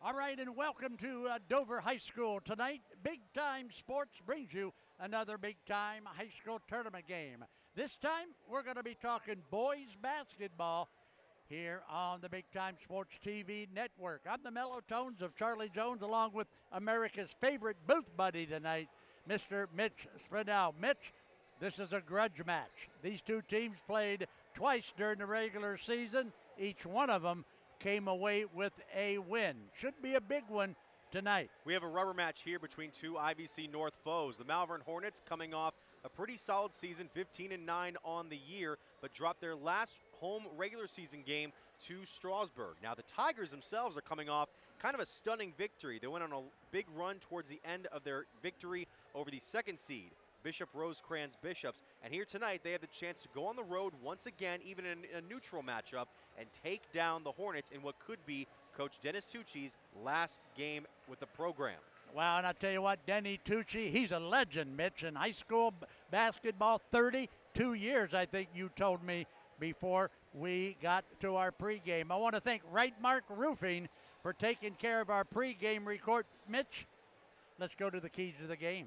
All right, and welcome to Dover High School. Tonight, Big Time Sports brings you another Big Time High School tournament game. This time, we're going to be talking boys basketball here on the Big Time Sports TV network. I'm the mellow tones of Charlie Jones, along with America's favorite booth buddy tonight, Mr. Mitch Spinell. Mitch, this is a grudge match. These two teams played twice during the regular season. Each one of them came away with a win. Should be a big one tonight. We have a rubber match here between two IVC North foes. The Malvern Hornets coming off a pretty solid season, 15-9 on the year, but dropped their last home regular season game to Strasburg. Now the Tigers themselves are coming off kind of a stunning victory. They went on a big run towards the end of their victory over the second seed, Bishop Rosecrans Bishops, and here tonight they have the chance to go on the road once again, even in a neutral matchup, and take down the Hornets in what could be Coach Dennis Tucci's last game with the program. Wow, and I tell you what, Denny Tucci, he's a legend, Mitch, in high school basketball, 32 years, I think you told me before we got to our pregame. I want to thank Right Mark Roofing for taking care of our pregame record. Mitch, let's go to the keys of the game.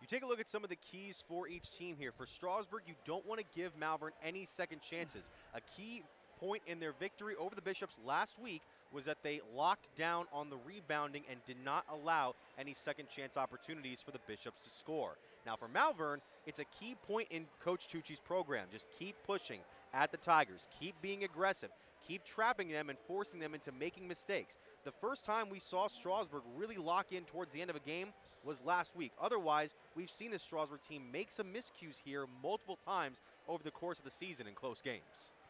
You take a look at some of the keys for each team here. For Strasburg, you don't want to give Malvern any second chances. A key point in their victory over the Bishops last week was that they locked down on the rebounding and did not allow any second chance opportunities for the Bishops to score. Now for Malvern, it's a key point in Coach Tucci's program. Just keep pushing at the Tigers. Keep being aggressive. Keep trapping them and forcing them into making mistakes. The first time we saw Strasburg really lock in towards the end of a game was last week. Otherwise, we've seen the Strasburg team make some miscues here multiple times over the course of the season in close games.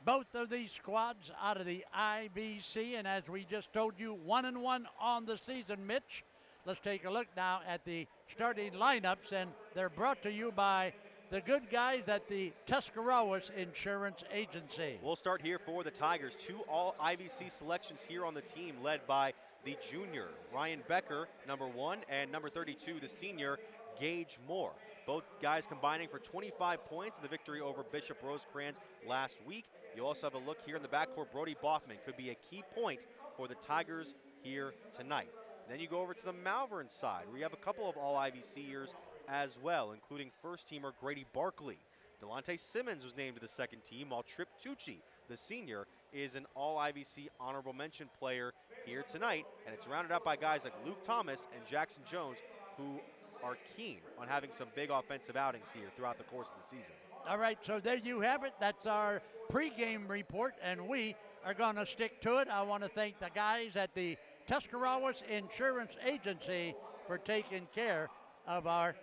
Both of these squads out of the IVC, and as we just told you, 1-1 on the season. Mitch, let's take a look now at the starting lineups, and they're brought to you by the good guys at the Tuscarawas Insurance Agency. We'll start here for the Tigers. Two all-IVC selections here on the team, led by the junior, Ryan Becker, number 1, and number 32, the senior, Gage Moore. Both guys combining for 25 points in the victory over Bishop Rosecrans last week. You also have a look here in the backcourt. Brody Boffman could be a key point for the Tigers here tonight. Then you go over to the Malvern side, where you have a couple of all-IVCers as well, including first-teamer Grady Barkley. Delonte Simmons was named to the second team, while Trip Tucci, the senior, is an all-IVC honorable mention player here tonight, and it's rounded out by guys like Luke Thomas and Jackson Jones, who are keen on having some big offensive outings here throughout the course of the season. All right, so there you have it. That's our pregame report, and we are going to stick to it. I want to thank the guys at the Tuscarawas Insurance Agency for taking care of our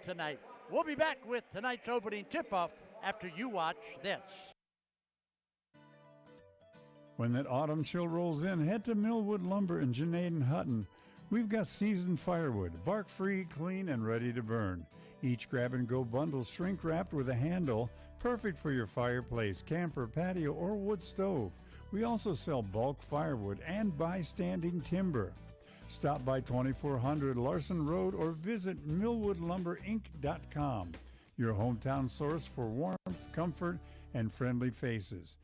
tonight. We'll be back with tonight's opening tip-off after you watch this. When that autumn chill rolls in, head to Millwood Lumber in Janaid and Hutton. We've got seasoned firewood, bark-free, clean, and ready to burn. Each grab-and-go bundle shrink-wrapped with a handle, perfect for your fireplace, camper, patio, or wood stove. We also sell bulk firewood and buy-standing timber. Stop by 2400 Larson Road or visit millwoodlumberinc.com, your hometown source for warmth, comfort, and friendly faces.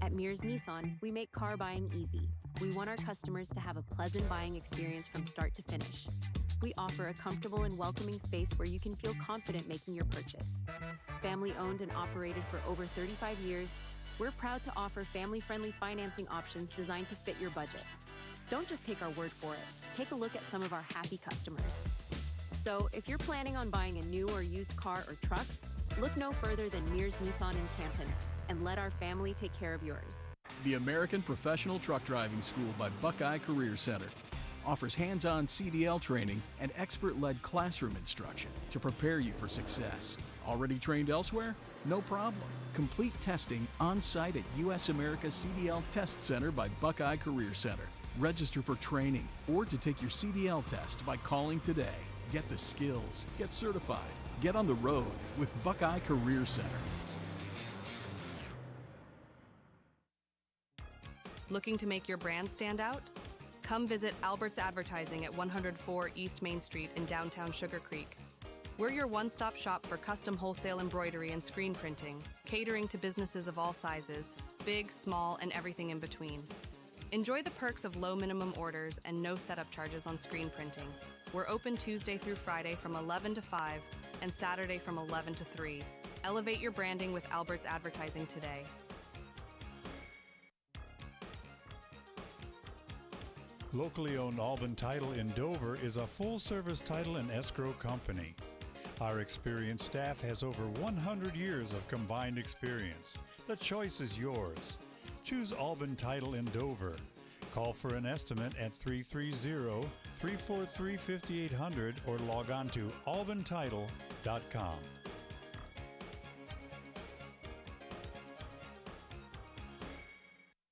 At Mears Nissan, we make car buying easy. We want our customers to have a pleasant buying experience from start to finish. We offer a comfortable and welcoming space where you can feel confident making your purchase. Family owned and operated for over 35 years, we're proud to offer family-friendly financing options designed to fit your budget. Don't just take our word for it. Take a look at some of our happy customers. So if you're planning on buying a new or used car or truck, look no further than Mears Nissan in Canton, and let our family take care of yours. The American Professional Truck Driving School by Buckeye Career Center offers hands-on CDL training and expert-led classroom instruction to prepare you for success. Already trained elsewhere? No problem. Complete testing on-site at U.S. America CDL Test Center by Buckeye Career Center. Register for training or to take your CDL test by calling today. Get the skills, get certified, get on the road with Buckeye Career Center. Looking to make your brand stand out? Come visit Albert's Advertising at 104 East Main Street in downtown Sugar Creek. We're your one-stop shop for custom wholesale embroidery and screen printing, catering to businesses of all sizes, big, small, and everything in between. Enjoy the perks of low minimum orders and no setup charges on screen printing. We're open Tuesday through Friday from 11 to 5 and Saturday from 11 to 3. Elevate your branding with Albert's Advertising today. Locally owned Alban Title in Dover is a full-service title and escrow company. Our experienced staff has over 100 years of combined experience. The choice is yours. Choose Alban Title in Dover. Call for an estimate at 330-343-5800 or log on to albantitle.com.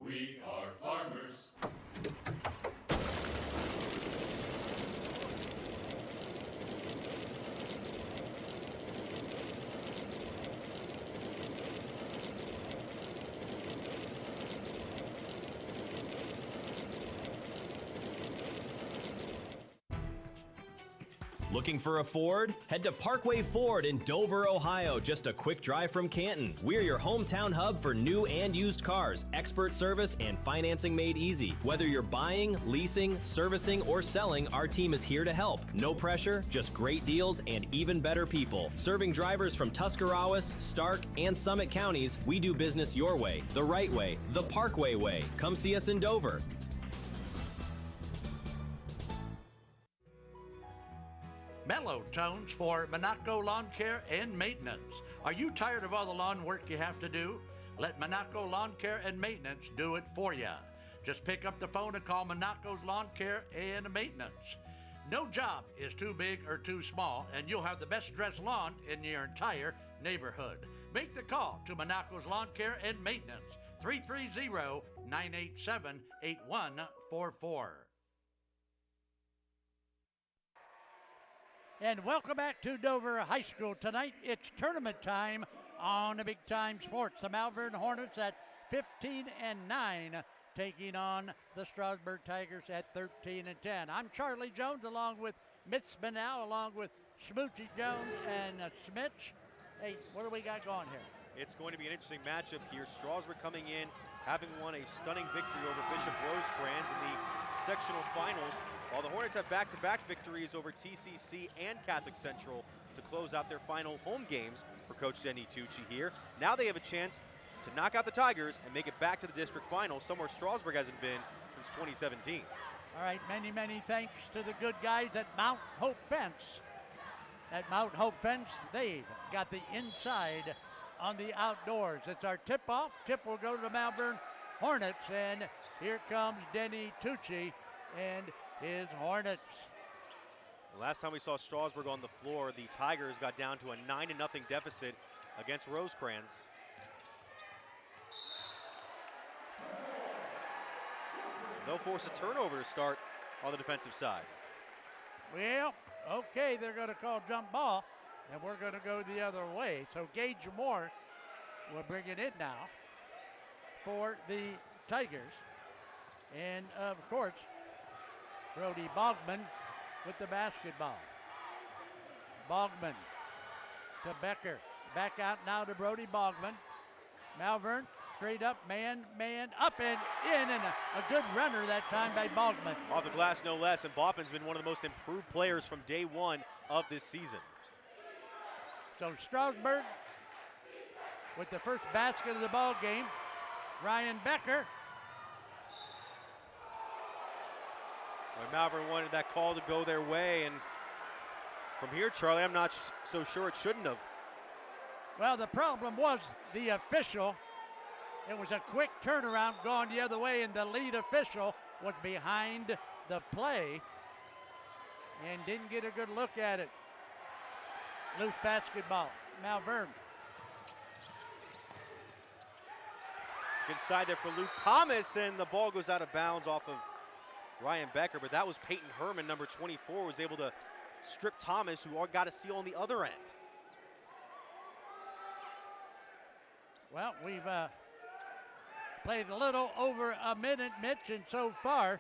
We are farmers. Looking for a Ford? Head to Parkway Ford in Dover, Ohio, just a quick drive from Canton. We're your hometown hub for new and used cars, expert service, and financing made easy. Whether you're buying, leasing, servicing, or selling, our team is here to help. No pressure, just great deals and even better people. Serving drivers from Tuscarawas, Stark, and Summit counties, we do business your way, the right way, the Parkway way. Come see us in Dover. Mellow tones for Monaco Lawn Care and Maintenance. Are you tired of all the lawn work you have to do? Let Monaco Lawn Care and Maintenance do it for you. Just pick up the phone and call Monaco's Lawn Care and Maintenance. No job is too big or too small, and you'll have the best dressed lawn in your entire neighborhood. Make the call to Monaco's Lawn Care and Maintenance, 330-987-8144. And welcome back to Dover High School tonight. It's tournament time on the Big Time Sports. The Malvern Hornets at 15-9, taking on the Strasburg Tigers at 13-10. I'm Charlie Jones, along with Mitch Spinell, along with Smoochie Jones and Smitch. Hey, what do we got going here? It's going to be an interesting matchup here. Strasburg coming in, having won a stunning victory over Bishop Rosecrans in the sectional finals, while the Hornets have back-to-back victories over TCC and Catholic Central to close out their final home games for Coach Denny Tucci here. Now they have a chance to knock out the Tigers and make it back to the district final, somewhere Strasburg hasn't been since 2017. All right, many, many thanks to the good guys at Mount Hope Fence. At Mount Hope Fence, they've got the inside on the outdoors. It's our tip-off. Tip will go to the Malvern Hornets, and here comes Denny Tucci and his Hornets. The last time we saw Strasburg on the floor, the Tigers got down to a 9-0 deficit against Rosecrans. They'll force a turnover to start on the defensive side. Well, okay, they're going to call jump ball, and we're going to go the other way. So Gage Moore will bring it in now for the Tigers. And, of course, Brody Bogman with the basketball. Bogman to Becker. Back out now to Brody Bogman. Malvern straight up, man, up and in, and a good runner that time by Bogman. Off the glass, no less, and Bogman's been one of the most improved players from day one of this season. So Strasburg with the first basket of the ball game. Ryan Becker. Well, Malvern wanted that call to go their way, and from here, Charlie, I'm not so sure it shouldn't have. Well, the problem was the official. It was a quick turnaround going the other way, and the lead official was behind the play and didn't get a good look at it. Loose basketball, Malvern. Inside there for Luke Thomas, and the ball goes out of bounds off of Ryan Becker, but that was Peyton Herman, number 24, was able to strip Thomas, who got a steal on the other end. Well, we've played a little over a minute, Mitch, and so far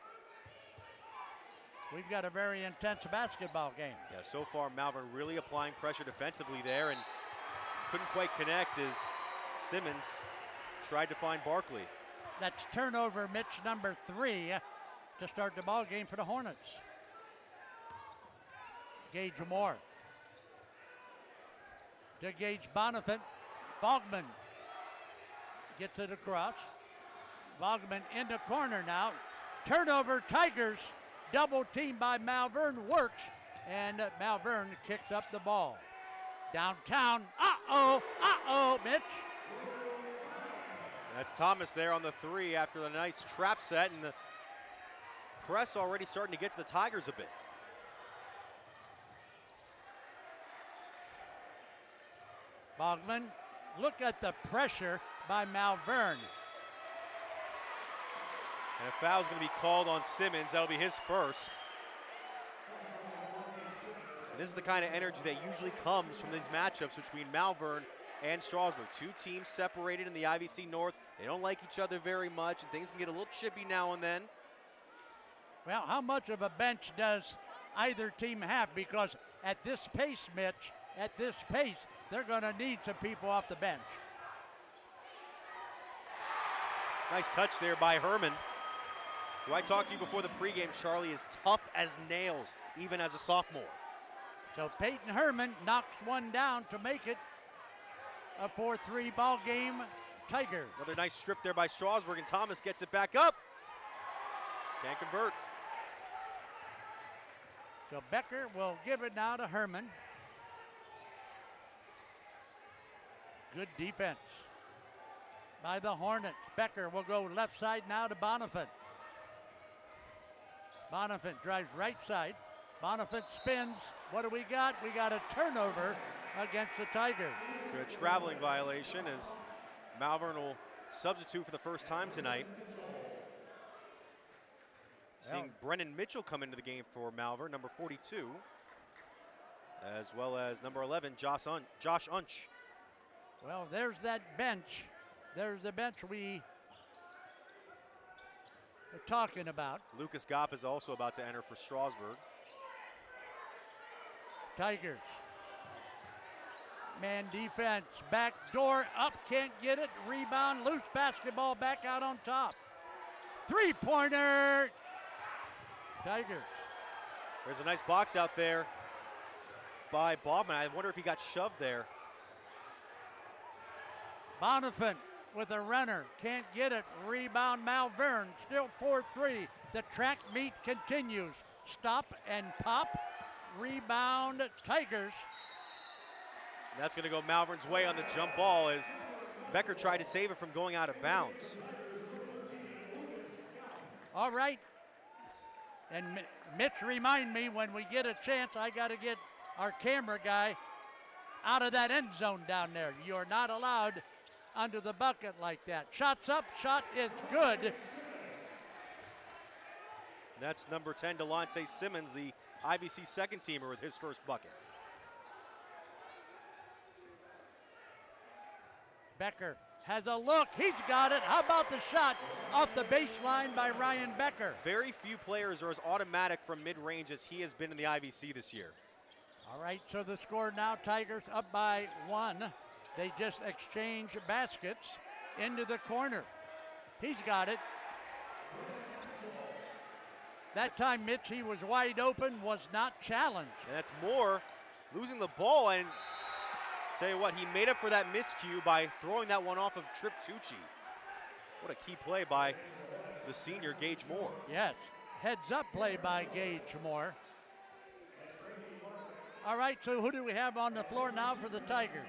we've got a very intense basketball game. Yeah, so far Malvern really applying pressure defensively there and couldn't quite connect as Simmons tried to find Barkley. That's turnover, Mitch, number 3 to start the ball game for the Hornets. Gage Moore to Gage Bonifant. Bogman gets it across. Bogman in the corner now. Turnover, Tigers. Double team by Malvern works, and Malvern kicks up the ball. Downtown, Mitch. That's Thomas there on the 3 after the nice trap set, and the press already starting to get to the Tigers a bit. Bogman, look at the pressure by Malvern. And a foul's going to be called on Simmons. That'll be his first. And this is the kind of energy that usually comes from these matchups between Malvern and Strasburg. Two teams separated in the IVC North. They don't like each other very much, and things can get a little chippy now and then. Well, how much of a bench does either team have? Because at this pace, Mitch, at this pace, they're going to need some people off the bench. Nice touch there by Herman, who I talked to you before the pregame, Charlie, is tough as nails, even as a sophomore. So Peyton Herman knocks one down to make it a 4-3 ball game, Tigers. Another nice strip there by Strasburg, and Thomas gets it back up. Can't convert. So Becker will give it now to Herman. Good defense by the Hornets. Becker will go left side now to Bonifant. Bonifant drives right side. Bonifant spins. What do we got? We got a turnover against the Tigers. It's a traveling violation as Malvern will substitute for the first time tonight. Seeing Brennan Mitchell come into the game for Malvern, number 42, as well as number 11, Josh Unch. Well, there's that bench. There's the bench we are talking about. Lucas Gopp is also about to enter for Strasburg. Tigers. Man defense, back door up, can't get it. Rebound, loose basketball back out on top. Three-pointer, Tigers. There's a nice box out there by Bobman. I wonder if he got shoved there. Bonifant with a runner, can't get it. Rebound, Malvern, still 4-3. The track meet continues. Stop and pop. Rebound, Tigers. That's going to go Malvern's way on the jump ball as Becker tried to save it from going out of bounds. All right. And Mitch, remind me when we get a chance, I got to get our camera guy out of that end zone down there. You're not allowed under the bucket like that. Shots up, shot is good. That's number 10, Delonte Simmons, the IVC second teamer with his first bucket. Becker has a look. He's got it. How about the shot off the baseline by Ryan Becker? Very few players are as automatic from mid-range as he has been in the IVC this year. All right, so the score now, Tigers up by 1. They just exchange baskets into the corner. He's got it. That time, Mitch, he was wide open, was not challenged. And that's Moore losing the ball, and tell you what, he made up for that miscue by throwing that one off of Trip Tucci. What a key play by the senior, Gage Moore. Yes, heads up play by Gage Moore. All right, so who do we have on the floor now for the Tigers?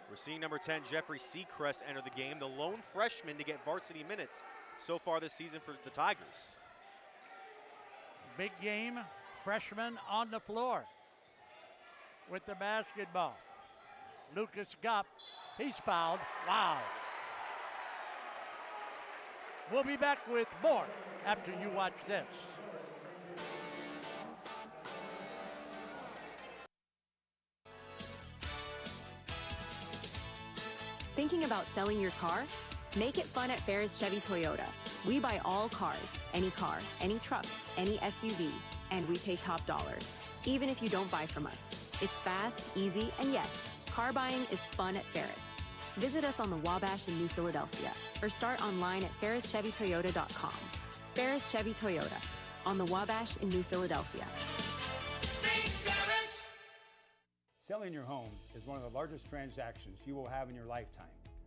We're seeing number 10, Jeffrey Seacrest, enter the game, the lone freshman to get varsity minutes so far this season for the Tigers. Big game, freshman on the floor with the basketball. Lucas Gopp, he's fouled. Wow. We'll be back with more after you watch this. Thinking about selling your car? Make it fun at Ferris Chevy Toyota. We buy all cars, any car, any truck, any SUV, and we pay top dollar, even if you don't buy from us. It's fast, easy, and yes, car buying is fun at Ferris. Visit us on the Wabash in New Philadelphia or start online at ferrischevytoyota.com. Ferris Chevy Toyota on the Wabash in New Philadelphia. Selling your home is one of the largest transactions you will have in your lifetime.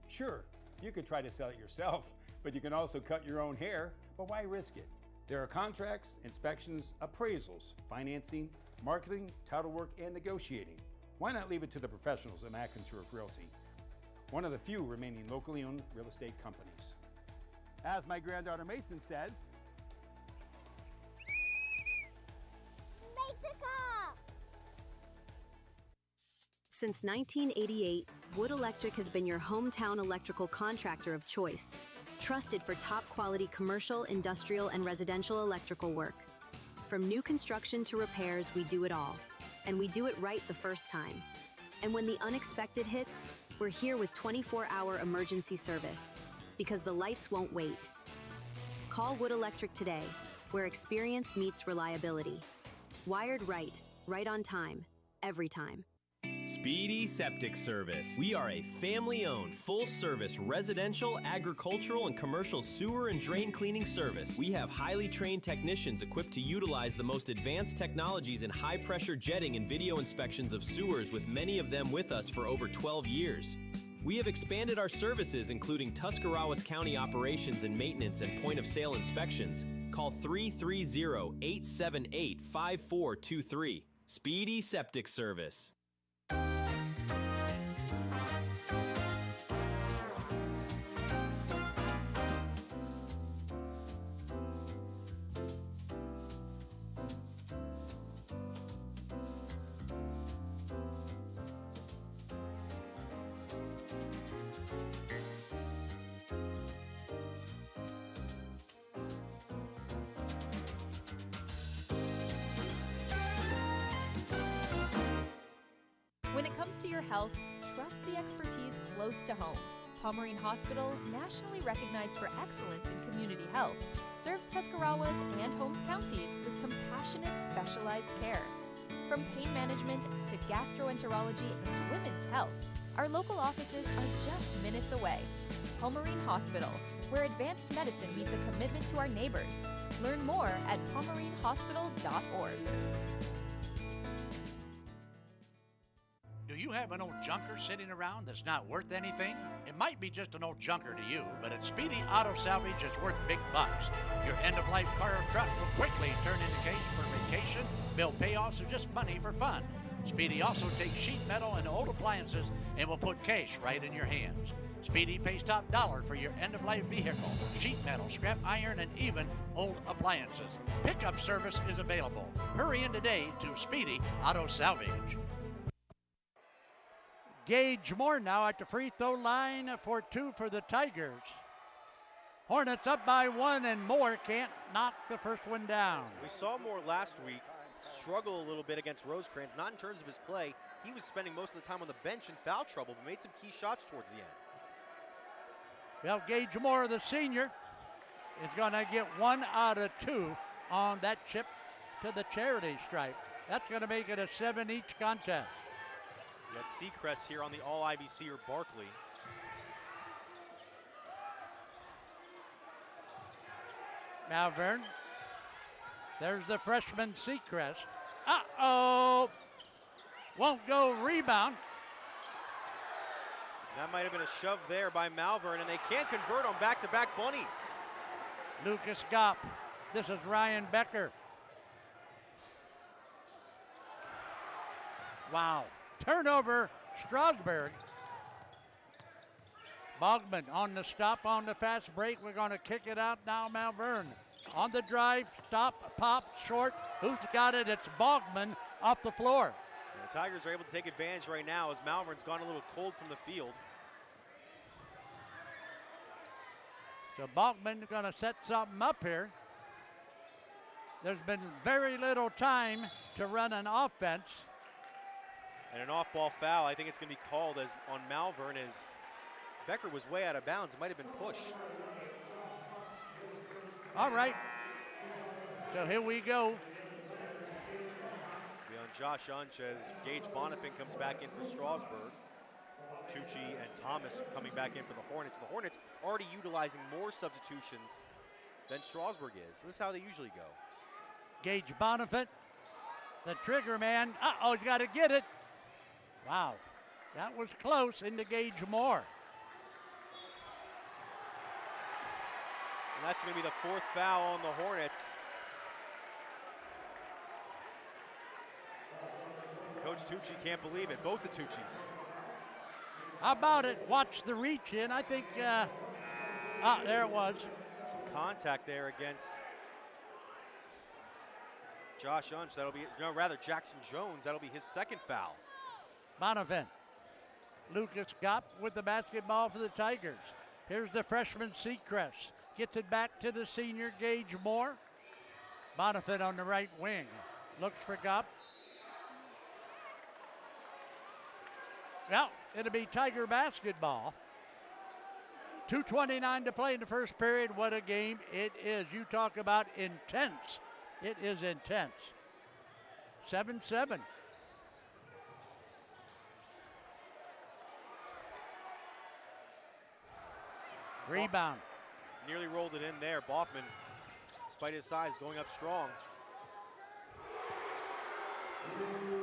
Sure, you could try to sell it yourself, but you can also cut your own hair, but why risk it? There are contracts, inspections, appraisals, financing, marketing, title work, and negotiating. Why not leave it to the professionals at McIntyre Realty, one of the few remaining locally owned real estate companies? As my granddaughter Mason says, make the call! Since 1988, Wood Electric has been your hometown electrical contractor of choice, trusted for top quality commercial, industrial, and residential electrical work. From new construction to repairs, we do it all. And we do it right the first time. And when the unexpected hits, we're here with 24-hour emergency service, because the lights won't wait. Call Wood Electric today, where experience meets reliability. Wired right, right on time, every time. Speedy Septic Service. We are a family-owned, full-service residential, agricultural, and commercial sewer and drain cleaning service. We have highly trained technicians equipped to utilize the most advanced technologies in high-pressure jetting and video inspections of sewers, with many of them with us for over 12 years. We have expanded our services, including Tuscarawas County operations and maintenance and point-of-sale inspections. Call 330-878-5423. Speedy Septic Service. When it comes to your health, trust the expertise close to home. Pomerene Hospital, nationally recognized for excellence in community health, serves Tuscarawas and Holmes counties with compassionate, specialized care. From pain management to gastroenterology and to women's health, our local offices are just minutes away. Pomerene Hospital, where advanced medicine meets a commitment to our neighbors. Learn more at pomerenehospital.org. Do you have an old junker sitting around that's not worth anything? It might be just an old junker to you, but at Speedy Auto Salvage it's worth big bucks. Your end-of-life car or truck will quickly turn into cash for vacation, bill payoffs, or just money for fun. Speedy also takes sheet metal and old appliances and will put cash right in your hands. Speedy pays top dollar for your end-of-life vehicle, sheet metal, scrap iron, and even old appliances. Pickup service is available. Hurry in today to Speedy Auto Salvage. Gage Moore now at the free throw line for two for the Tigers. Hornets up by one, and Moore can't knock the first one down. We saw Moore last week struggle a little bit against Rosecrans, not in terms of his play. He was spending most of the time on the bench in foul trouble, but made some key shots towards the end. Well, Gage Moore, the senior, is going to get 1 out of 2 on that chip to the charity stripe. That's going to make it a 7-each contest. We got Seacrest here on the All-IBC or Barkley. Malvern. There's the freshman Seacrest. Uh-oh. Won't go rebound. That might have been a shove there by Malvern, and they can't convert on back-to-back bunnies. Lucas Gopp. This is Ryan Becker. Wow. Turnover, Strasburg. Bogman on the stop on the fast break. We're going to kick it out now, Malvern. On the drive, stop, pop, short. Who's got it? It's Bogman off the floor. And the Tigers are able to take advantage right now as Malvern's gone a little cold from the field. So Bogman going to set something up here. There's been very little time to run an offense. And an off-ball foul, I think it's going to be called as on Malvern as Becker was way out of bounds. It might have been pushed. All right. So here we go. Be on Josh Unch as Gage Bonifant comes back in for Strasburg. Tucci and Thomas coming back in for the Hornets. The Hornets already utilizing more substitutions than Strasburg is. This is how they usually go. Gage Bonifant, the trigger man. Uh-oh, he's got to get it. Wow, that was close into Gage Moore. And that's going to be the 4th foul on the Hornets. Coach Tucci can't believe it. Both the Tuccis. How about it? Watch the reach in. I think, there it was. Some contact there against Josh Unch. That'll be, no, rather Jackson Jones. That'll be his 2nd foul. Bonifant. Lucas Gopp with the basketball for the Tigers. Here's the freshman Seacrest. Gets it back to the senior Gage Moore. Bonifant on the right wing. Looks for Gopp. Well, it'll be Tiger basketball. 2:29 to play in the first period. What a game it is. You talk about intense. It is intense. 7-7. Rebound. Nearly rolled it in there. Boffman, despite his size, going up strong.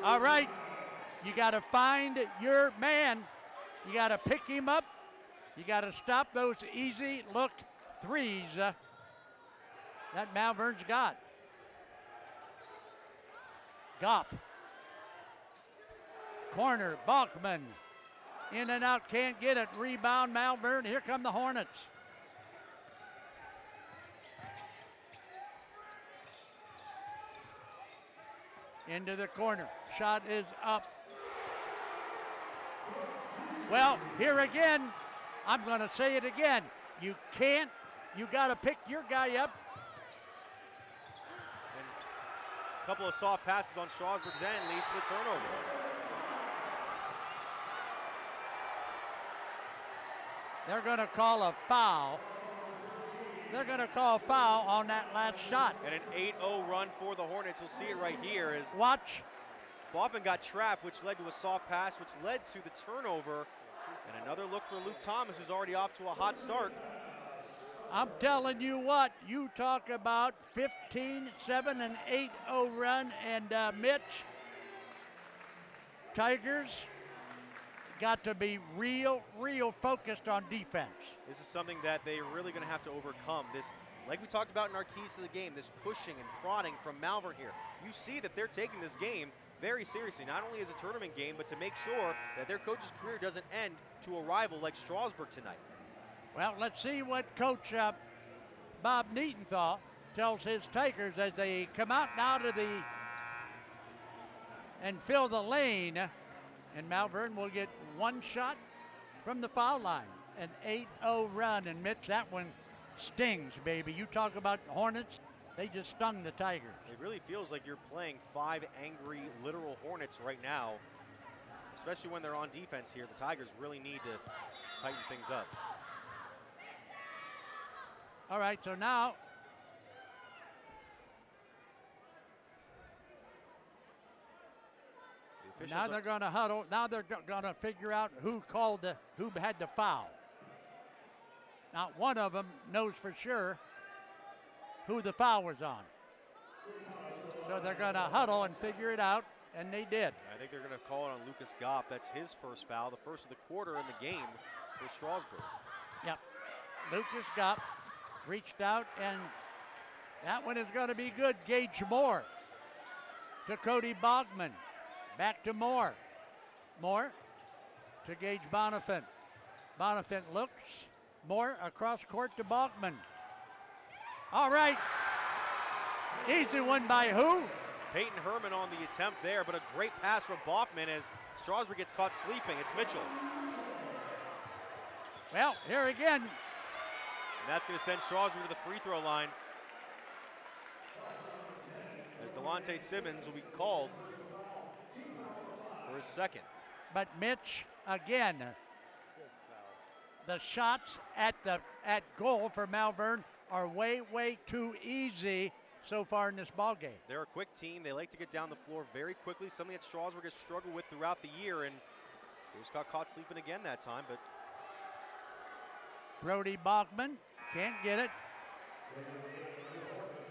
All right. You got to find your man. You got to pick him up. You got to stop those easy look threes that Malvern's got. Gopp. Corner, Bachman. In and out, can't get it. Rebound, Malvern. Here come the Hornets. Into the corner. Shot is up. Well, here again, I'm going to say it again. You can't, you got to pick your guy up. And a couple of soft passes on Strasburg's end leads to the turnover. They're going to call a foul. They're going to call a foul on that last shot. And an 8-0 run for the Hornets. You'll see it right here as Watch. Boffman got trapped, which led to a soft pass, which led to the turnover. And another look for Luke Thomas, who's already off to a hot start. I'm telling you what, you talk about 15-7 and 8-0 run, and Mitch, Tigers got to be real focused on defense. This is something that they're really going to have to overcome. This, like we talked about in our keys to the game, this pushing and prodding from Malvern here. You see that they're taking this game very seriously, not only as a tournament game, but to make sure that their coach's career doesn't end to a rival like Strasburg tonight. Well, let's see what Coach Bob Neatonthal tells his Tigers as they come out now to the and fill the lane. And Malvern will get one shot from the foul line. An 8-0 run, and Mitch, that one stings, baby. You talk about Hornets, they just stung the Tigers. It really feels like you're playing 5 angry, literal Hornets right now, especially when they're on defense here. The Tigers really need to tighten things up. All right, so now they're going to huddle. Now they're going to figure out who had the foul. Not one of them knows for sure who the foul was on. So they're going to huddle and figure it out, and they did. I think they're going to call it on Lucas Gopp. That's his first foul, the first of the quarter in the game for Strasburg. Yep. Lucas Gopp reached out, and that one is going to be good. Gage Moore to Cody Bogman. Back to Moore. Moore to Gage Bonifant. Bonifant looks. Moore across court to Bogman. All right. Easy one by who? Peyton Herman on the attempt there, but a great pass from Boffman as Strasburg gets caught sleeping. It's Mitchell. Well, here again. And that's going to send Strasburg to the free throw line, as Delonte Simmons will be called for his second. But Mitch, again, the shots at goal for Malvern are way too easy so far in this ball game. They're a quick team. They like to get down the floor very quickly, something that Strasburg has struggled with throughout the year. And They just got caught sleeping again that time, but Brody Bogman can't get it.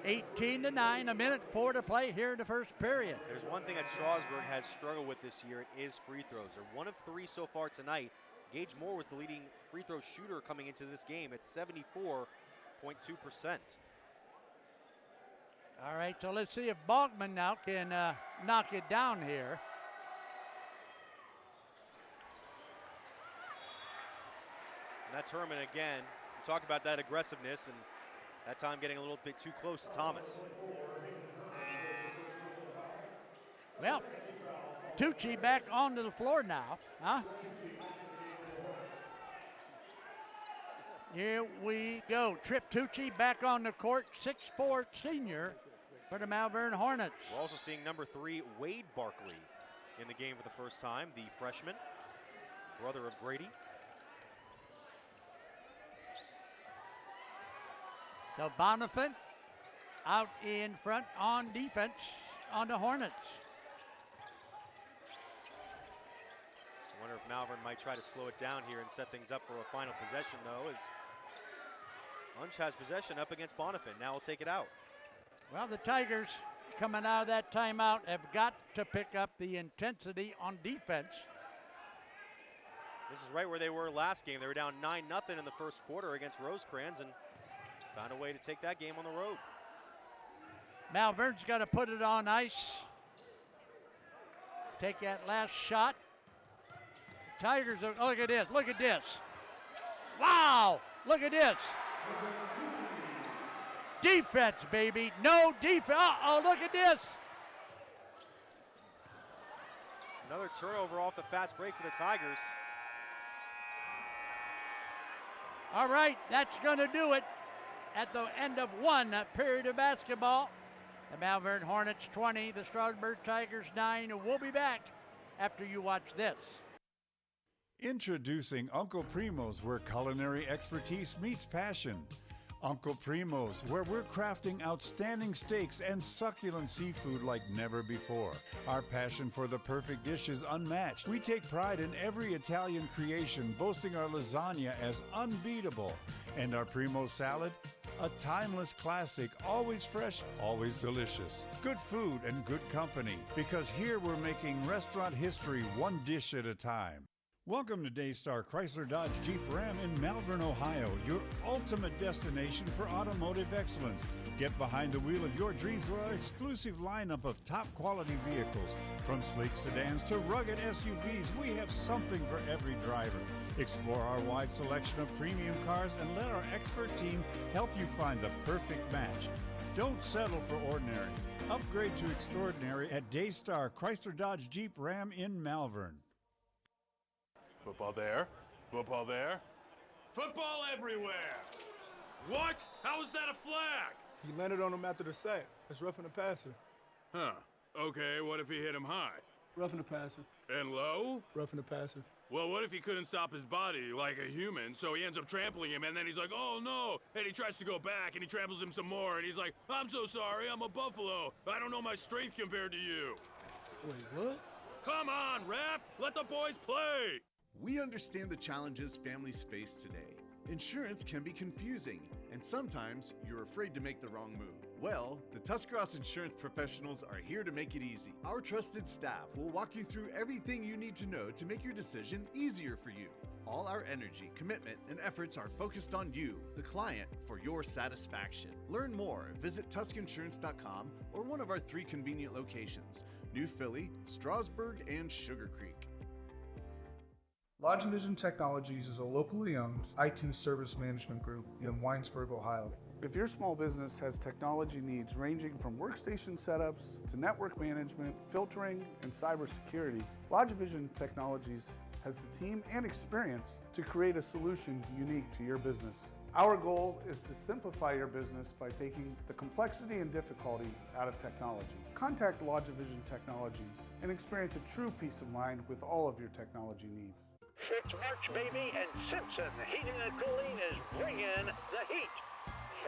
18-9, 1:04 to play here in the first period. there's one thing that Strasburg has struggled with this year. It is free throws. They're 1 of 3 so far tonight. Gage Moore was the leading free throw shooter coming into this game at 74.2%. All right, so let's see if Bogman now can knock it down here. And that's Herman again. We talk about that aggressiveness, and that time getting a little bit too close to Thomas. Well, Tucci back onto the floor now, huh? Here we go. Trip Tucci back on the court, 6'4" senior for the Malvern Hornets. We're also seeing number 3, Wade Barkley, in the game for the first time, the freshman, brother of Grady. So Bonifant out in front on defense on the Hornets. I wonder if Malvern might try to slow it down here and set things up for a final possession, though, as Unch has possession up against Bonifant. Now he'll take it out. Well, the Tigers coming out of that timeout have got to pick up the intensity on defense. This is right where they were last game. They were down 9-0 in the first quarter against Rosecrans and found a way to take that game on the road. Malvern's got to put it on ice. Take that last shot. Tigers are, oh, look at this, look at this. Wow, look at this. Defense, baby, no defense. Uh-oh, look at this. Another turnover off the fast break for the Tigers. All right, that's gonna do it. At the end of one period of basketball, the Malvern Hornets 20, the Strasburg Tigers 9. We'll be back after you watch this. Introducing Uncle Primo's, where culinary expertise meets passion. Uncle Primo's, where we're crafting outstanding steaks and succulent seafood like never before. Our passion for the perfect dish is unmatched. We take pride in every Italian creation, boasting our lasagna as unbeatable. And our Primo salad, a timeless classic, always fresh, always delicious. Good food and good company, because here we're making restaurant history one dish at a time. Welcome to Daystar Chrysler Dodge Jeep Ram in Malvern, Ohio, your ultimate destination for automotive excellence. Get behind the wheel of your dreams with our exclusive lineup of top quality vehicles. From sleek sedans to rugged SUVs, we have something for every driver. Explore our wide selection of premium cars and let our expert team help you find the perfect match. Don't settle for ordinary. Upgrade to extraordinary at Daystar Chrysler Dodge Jeep Ram in Malvern. Football there, football there, football everywhere! What? How is that a flag? He landed on him after the sack. That's roughing the passer. Huh. Okay, what if he hit him high? Roughing the passer. And low? Roughing the passer. Well, what if he couldn't stop his body like a human, so he ends up trampling him, and then he's like, oh no, and he tries to go back, and he tramples him some more, and he's like, I'm so sorry, I'm a buffalo. I don't know my strength compared to you. Wait, what? Come on, ref! Let the boys play! We understand the challenges families face today. Insurance can be confusing, and sometimes you're afraid to make the wrong move. Well, the Tuscarawas insurance professionals are here to make it easy. Our trusted staff will walk you through everything you need to know to make your decision easier for you. All our energy, commitment, and efforts are focused on you, the client, for your satisfaction. Learn more. Visit TuscInsurance.com or one of our 3 convenient locations: New Philly, Strasburg, and Sugar Creek. Lodge Vision Technologies is a locally owned IT service management group in Winesburg, Ohio. If your small business has technology needs ranging from workstation setups to network management, filtering, and cybersecurity, Lodge Vision Technologies has the team and experience to create a solution unique to your business. Our goal is to simplify your business by taking the complexity and difficulty out of technology. Contact Lodge Vision Technologies and experience a true peace of mind with all of your technology needs. It's March, baby, and Simpson Heating and Cooling is bringing the heat.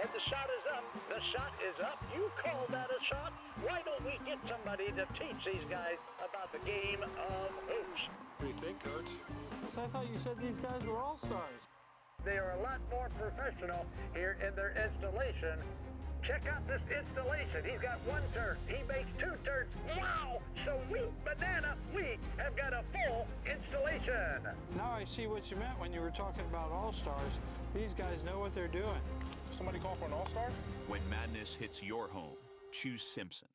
And the shot is up. The shot is up. You call that a shot? Why don't we get somebody to teach these guys about the game of hoops? What do you think, Coach? I thought you said these guys were all-stars. They are a lot more professional here in their installation. Check out this installation. He's got one turn. He makes two turns. Wow! Sweet banana. We have got a full installation. Now I see what you meant when you were talking about all-stars. These guys know what they're doing. Somebody call for an all-star? When madness hits your home, choose Simpson.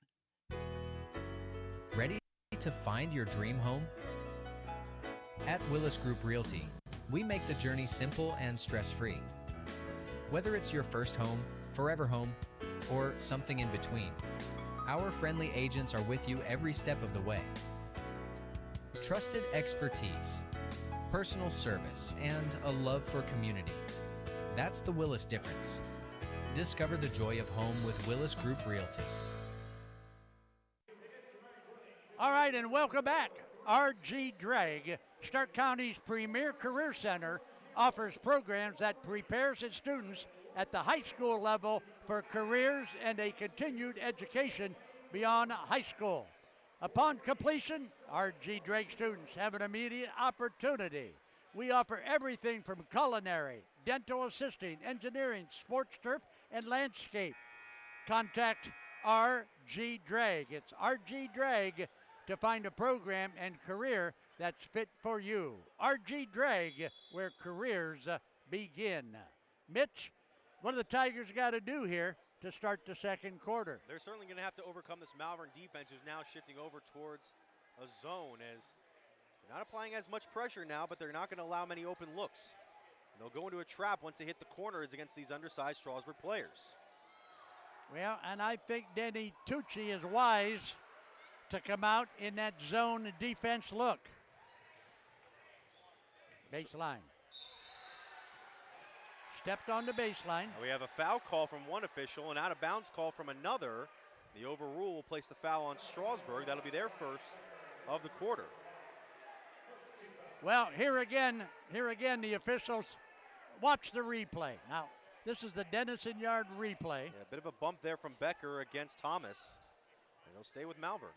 Ready to find your dream home? At Willis Group Realty, we make the journey simple and stress-free. Whether it's your first home, forever home, or something in between, our friendly agents are with you every step of the way. Trusted expertise, personal service, and a love for community. That's the Willis difference. Discover the joy of home with Willis Group Realty. All right, and welcome back. RG Drag, Stark County's premier career center, offers programs that prepares its students at the high school level for careers and a continued education beyond high school. Upon completion, RG Drake students have an immediate opportunity. We offer everything from culinary, dental assisting, engineering, sports turf, and landscape. Contact RG Drag. It's RG Drag to find a program and career that's fit for you. RG Drag, where careers begin. Mitch, what do the Tigers got to do here to start the second quarter? They're certainly going to have to overcome this Malvern defense, who's now shifting over towards a zone, as they're not applying as much pressure now, but they're not going to allow many open looks. They'll go into a trap once they hit the corners against these undersized Strasburg players. Well, and I think Denny Tucci is wise to come out in that zone defense look. Baseline. Stepped on the baseline. We have a foul call from one official, an out-of-bounds call from another. The overrule will place the foul on Strasburg. That'll be their first of the quarter. Well, here again, the officials watch the replay. Now, this is the Dennison Yard replay. Yeah, a bit of a bump there from Becker against Thomas. And he'll stay with Malvern.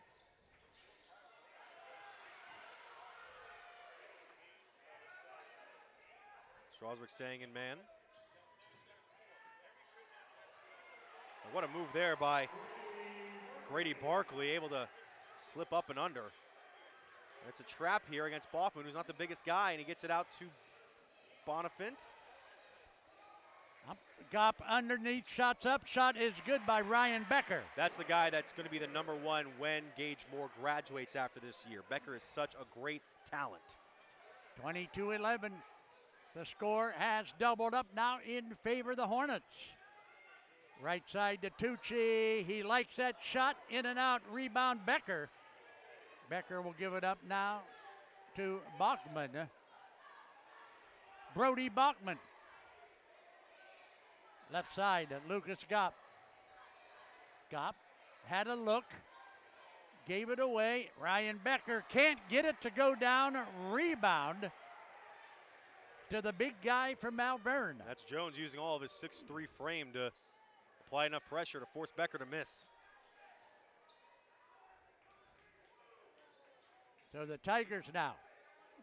Strasburg staying in man. And what a move there by Grady Barkley, able to slip up and under. And it's a trap here against Boffman, who's not the biggest guy, and he gets it out to Bonifant. Gop underneath, shots up. Shot is good by Ryan Becker. That's the guy that's going to be the number one when Gage Moore graduates after this year. Becker is such a great talent. 22-11. The score has doubled up now in favor of the Hornets. Right side to Tucci. He likes that shot. In and out. Rebound Becker. Becker will give it up now to Bachman. Brody Bachman. Left side, Lucas Gop. Gop had a look, gave it away. Ryan Becker can't get it to go down. Rebound to the big guy from Malvern. That's Jones using all of his 6'3" frame to apply enough pressure to force Becker to miss. So the Tigers now.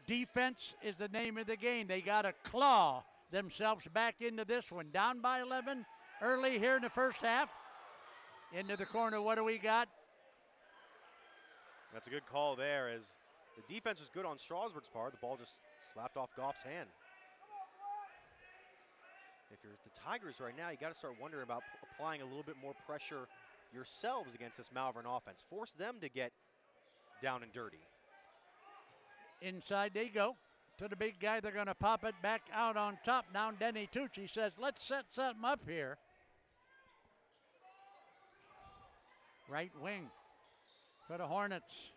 Defense is the name of the game. They got to claw themselves back into this one. Down by 11 early here in the first half. Into the corner, what do we got? That's a good call there, as the defense was good on Strasburg's part. The ball just slapped off Goff's hand. If you're the Tigers right now, you got to start wondering about applying a little bit more pressure yourselves against this Malvern offense. Force them to get down and dirty. Inside they go to the big guy. They're going to pop it back out on top. Now Denny Tucci says, let's set something up here. Right wing for the Hornets.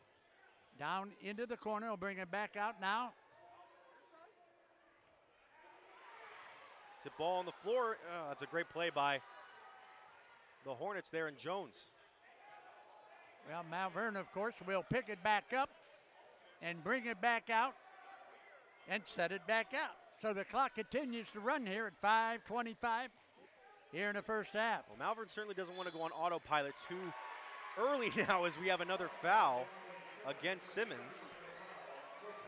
Down into the corner. He'll bring it back out now. Tip ball on the floor. That's a great play by the Hornets there in Jones. Well, Malvern, of course, will pick it back up and bring it back out and set it back out. So the clock continues to run here at 5:25 here in the first half. Well, Malvern certainly doesn't want to go on autopilot too early now as we have another foul against Simmons.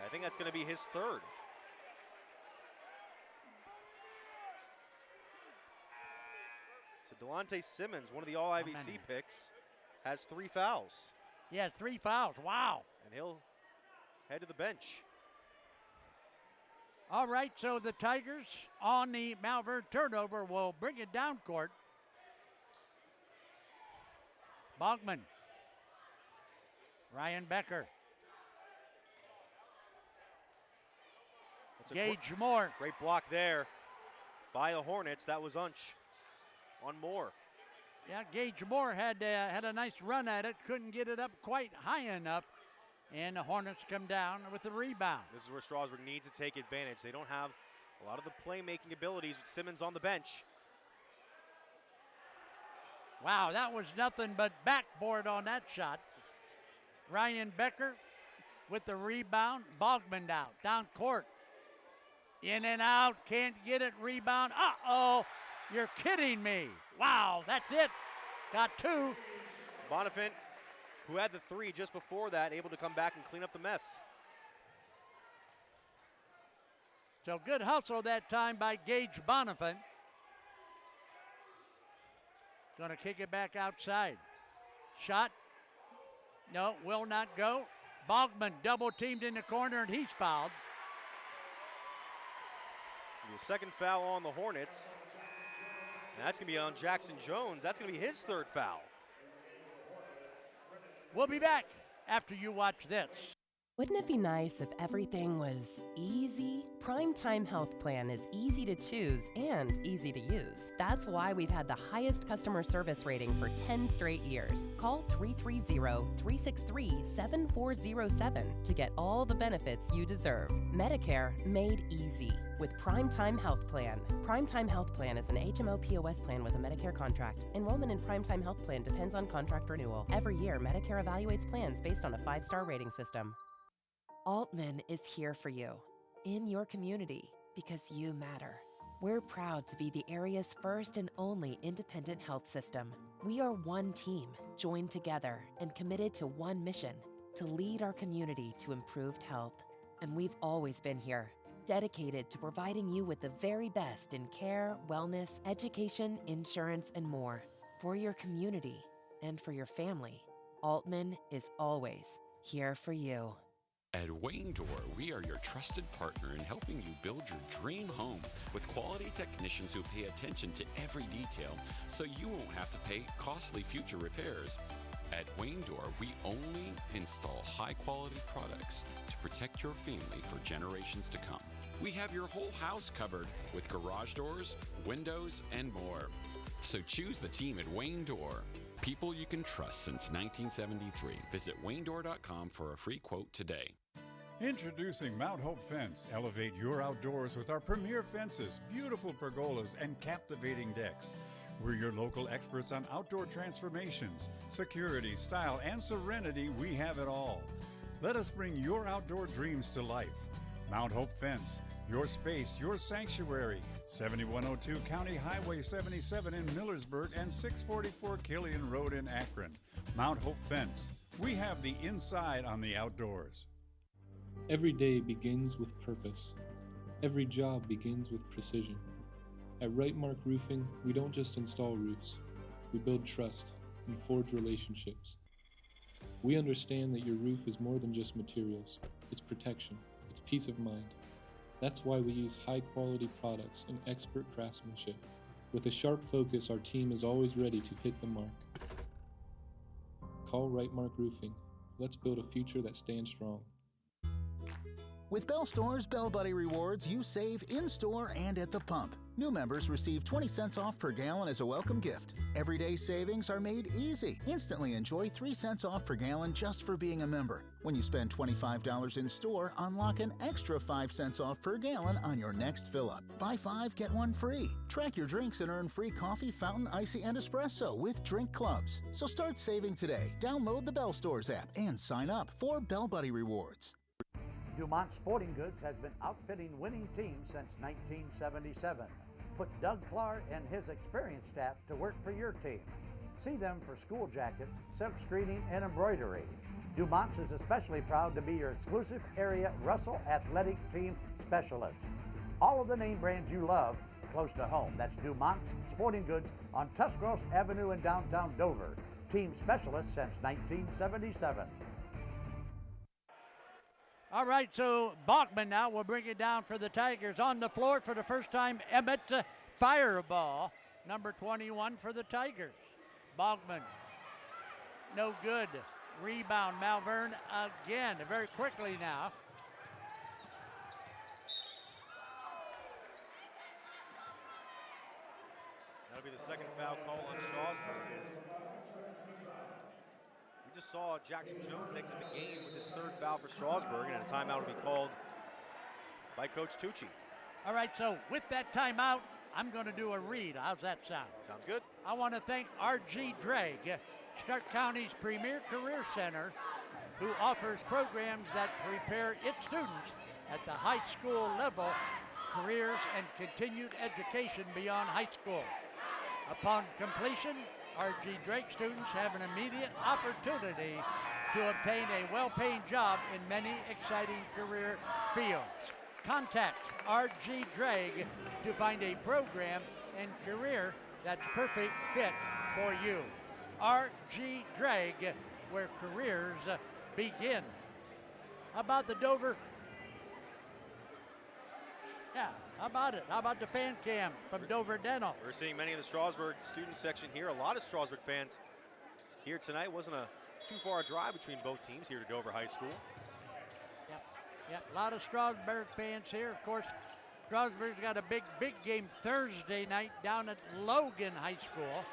I think that's going to be his third. So Delonte Simmons, one of the All-IVC picks, has 3 fouls. Yeah, 3 fouls. Wow. And he'll head to the bench. All right, so the Tigers on the Malvern turnover will bring it down court. Bogman. Ryan Becker. Gage Moore. Great block there by the Hornets. That was Unch on Moore. Yeah, Gage Moore had a nice run at it. Couldn't get it up quite high enough. And the Hornets come down with the rebound. This is where Strasburg needs to take advantage. They don't have a lot of the playmaking abilities with Simmons on the bench. Wow, that was nothing but backboard on that shot. Ryan Becker with the rebound. Bogman down court. In and out, can't get it, rebound. Uh-oh, you're kidding me. Wow, that's it. Got 2. Bonifant, who had the 3 just before that, able to come back and clean up the mess. So good hustle that time by Gage Bonifant. Gonna kick it back outside. Shot. No, will not go. Bogman double teamed in the corner and he's fouled. The second foul on the Hornets. And that's going to be on Jackson Jones. That's going to be his 3rd foul. We'll be back after you watch this. Wouldn't it be nice if everything was easy? Primetime Health Plan is easy to choose and easy to use. That's why we've had the highest customer service rating for 10 straight years. Call 330-363-7407 to get all the benefits you deserve. Medicare made easy with Primetime Health Plan. Primetime Health Plan is an HMO POS plan with a Medicare contract. Enrollment in Primetime Health Plan depends on contract renewal. Every year, Medicare evaluates plans based on a 5-star rating system. Altman is here for you, in your community, because you matter. We're proud to be the area's first and only independent health system. We are one team, joined together and committed to one mission, to lead our community to improved health. And we've always been here, dedicated to providing you with the very best in care, wellness, education, insurance, and more. For your community and for your family, Altman is always here for you. At Wayne Door, we are your trusted partner in helping you build your dream home with quality technicians who pay attention to every detail so you won't have to pay costly future repairs. At Wayne Door, we only install high-quality products to protect your family for generations to come. We have your whole house covered with garage doors, windows, and more. So choose the team at Wayne Door. People you can trust since 1973. Visit waynedoor.com for a free quote today. Introducing Mount Hope Fence. Elevate your outdoors with our premier fences, beautiful pergolas, and captivating decks. We're your local experts on outdoor transformations, security, style, and serenity. We have it all. Let us bring your outdoor dreams to life. Mount Hope Fence, your space, your sanctuary. 7102 County Highway 77 in Millersburg and 644 Killian Road in Akron. Mount Hope Fence. We have the inside on the outdoors. Every day begins with purpose. Every job begins with precision. At Rightmark Roofing, we don't just install roofs. We build trust and forge relationships. We understand that your roof is more than just materials. It's protection. It's peace of mind. That's why we use high-quality products and expert craftsmanship. With a sharp focus, our team is always ready to hit the mark. Call Rightmark Roofing. Let's build a future that stands strong. With Bell Store's Bell Buddy Rewards, you save in-store and at the pump. New members receive 20 cents off per gallon as a welcome gift. Everyday savings are made easy. Instantly enjoy 3 cents off per gallon just for being a member. When you spend $25 in store, unlock an extra 5 cents off per gallon on your next fill-up. Buy 5, get 1 free. Track your drinks and earn free coffee, fountain, icy, and espresso with drink clubs. So start saving today. Download the Bell Stores app and sign up for Bell Buddy Rewards. Dumont Sporting Goods has been outfitting winning teams since 1977. Put Doug Clark and his experienced staff to work for your team. See them for school jackets, silk screening, and embroidery. Dumont's is especially proud to be your exclusive area Russell Athletic Team Specialist. All of the name brands you love close to home. That's Dumont's Sporting Goods on Tuscarawas Avenue in downtown Dover. Team specialist since 1977. All right, so Bachman now will bring it down for the Tigers. On the floor for the first time, Emmett Fireball, number 21 for the Tigers. Bachman, no good. Rebound, Malvern again, very quickly now. That'll be the second foul call on Strasburg. We just saw Jackson Jones exit the game with his third foul for Strasburg, and a timeout will be called by Coach Tucci. All right, so with that timeout, I'm going to do a read. How's that sound? Sounds good. I want to thank R.G. Drake, Stark County's premier career center, who offers programs that prepare its students at the high school level, careers and continued education beyond high school. Upon completion, R.G. Drake students have an immediate opportunity to obtain a well-paying job in many exciting career fields. Contact R.G. Drake to find a program and career that's perfect fit for you. R.G. Drake, where careers begin. How about the Dover? Yeah, how about it? How about the fan cam from Dover Dental? We're seeing many of the Strasburg student section here. A lot of Strasburg fans here tonight. Wasn't a too far a drive between both teams here to Dover High School. Yeah, a lot of Strasburg fans here. Of course, Strasburg's got a big game Thursday night down at Logan High School.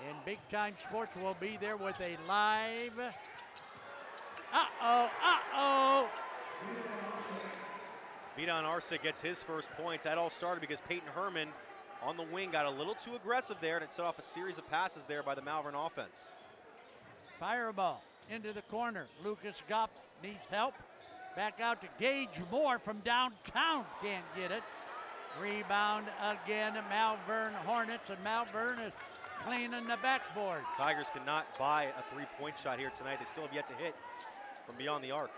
And Big Time Sports will be there with a live. Vidon Arsic gets his first points. That all started because Peyton Herman on the wing got a little too aggressive there, and it set off a series of passes there by the Malvern offense. Fireball into the corner. Lucas Gopp needs help. Back out to Gage Moore from downtown. Can't get it. Rebound again. Malvern Hornets, and Malvern is cleaning the backboard. Tigers cannot buy a three-point shot here tonight. They still have yet to hit from beyond the arc.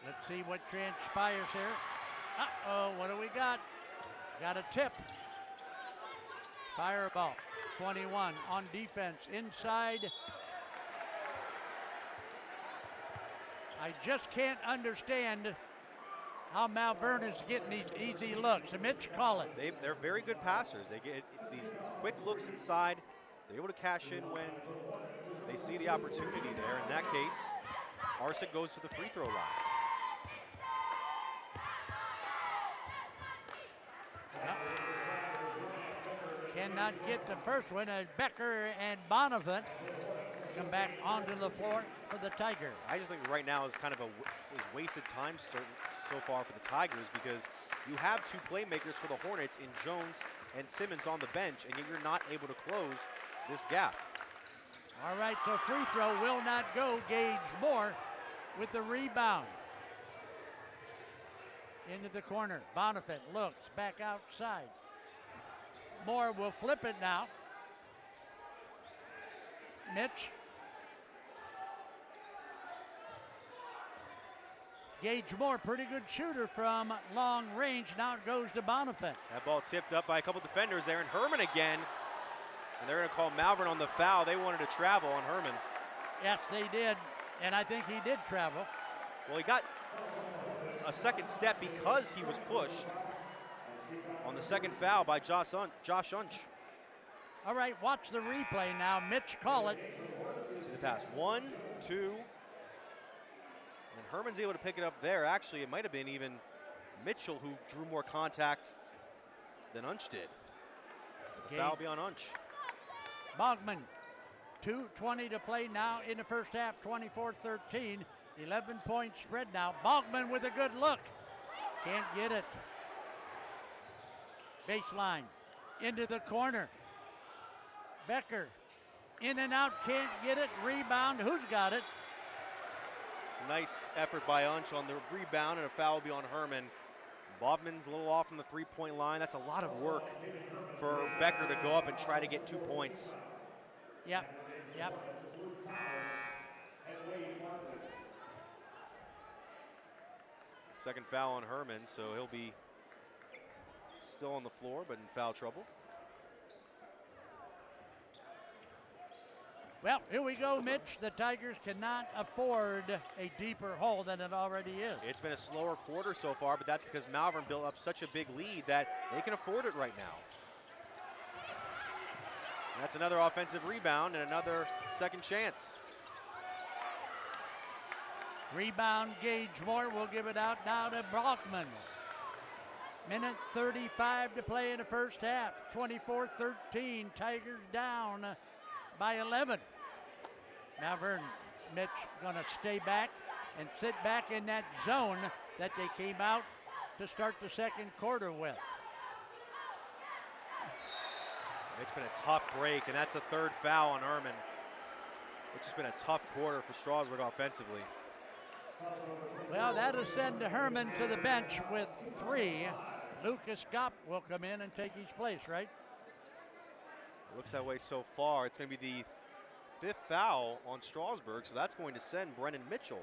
Let's see what transpires here. What do we got? Got a tip. Fireball, 21 on defense, inside. I just can't understand how Malvern is getting these easy looks. Mitch Collett. They're very good passers. It's these quick looks inside. They're able to cash in when they see the opportunity there. In that case, Arsic goes to the free throw line. Cannot get the first one as Becker and Bonavent come back onto the floor for the Tigers. I just think right now is kind of is wasted time so far for the Tigers, because you have two playmakers for the Hornets in Jones and Simmons on the bench, and you're not able to close this gap. All right, so free throw will not go. Gage Moore with the rebound. Into the corner. Bonifant looks back outside. Moore will flip it now. Mitch. Gage Moore, pretty good shooter from long range. Now it goes to Bonifant. That ball tipped up by a couple defenders there, and Herman again. And they're going to call Malvern on the foul. They wanted to travel on Herman. Yes, they did, and I think he did travel. Well, he got a second step because he was pushed on the second foul by Josh Unch. All right, watch the replay now. Mitch Collett. See the pass. 1, 2. And Herman's able to pick it up there. Actually, it might have been even Mitchell who drew more contact than Unch did. But the foul will be on Unch. Bogman, 2:20 to play now in the first half, 24-13. 11-point spread now. Bogman with a good look. Can't get it. Baseline, into the corner. Becker, in and out, can't get it. Rebound, who's got it? It's a nice effort by Unch on the rebound, and a foul will be on Herman. Bobman's a little off from the three-point line. That's a lot of work for Becker to go up and try to get 2 points. Yep. Second foul on Herman, so he'll be still on the floor, but in foul trouble. Well, here we go, Mitch. The Tigers cannot afford a deeper hole than it already is. It's been a slower quarter so far, but that's because Malvern built up such a big lead that they can afford it right now. And that's another offensive rebound and another second chance. Rebound, Gage Moore will give it out now to Brockman. Minute 35 to play in the first half. 24-13, Tigers down by 11. Malvern, Mitch, gonna stay back and sit back in that zone that they came out to start the second quarter with. It's been a tough break, and that's a third foul on Herman. It's just been a tough quarter for Strasburg offensively. Well, that'll send Herman to the bench with 3. Lucas Gopp will come in and take his place, right? It looks that way so far. It's going to be the 5th foul on Strasburg, so that's going to send Brennan Mitchell,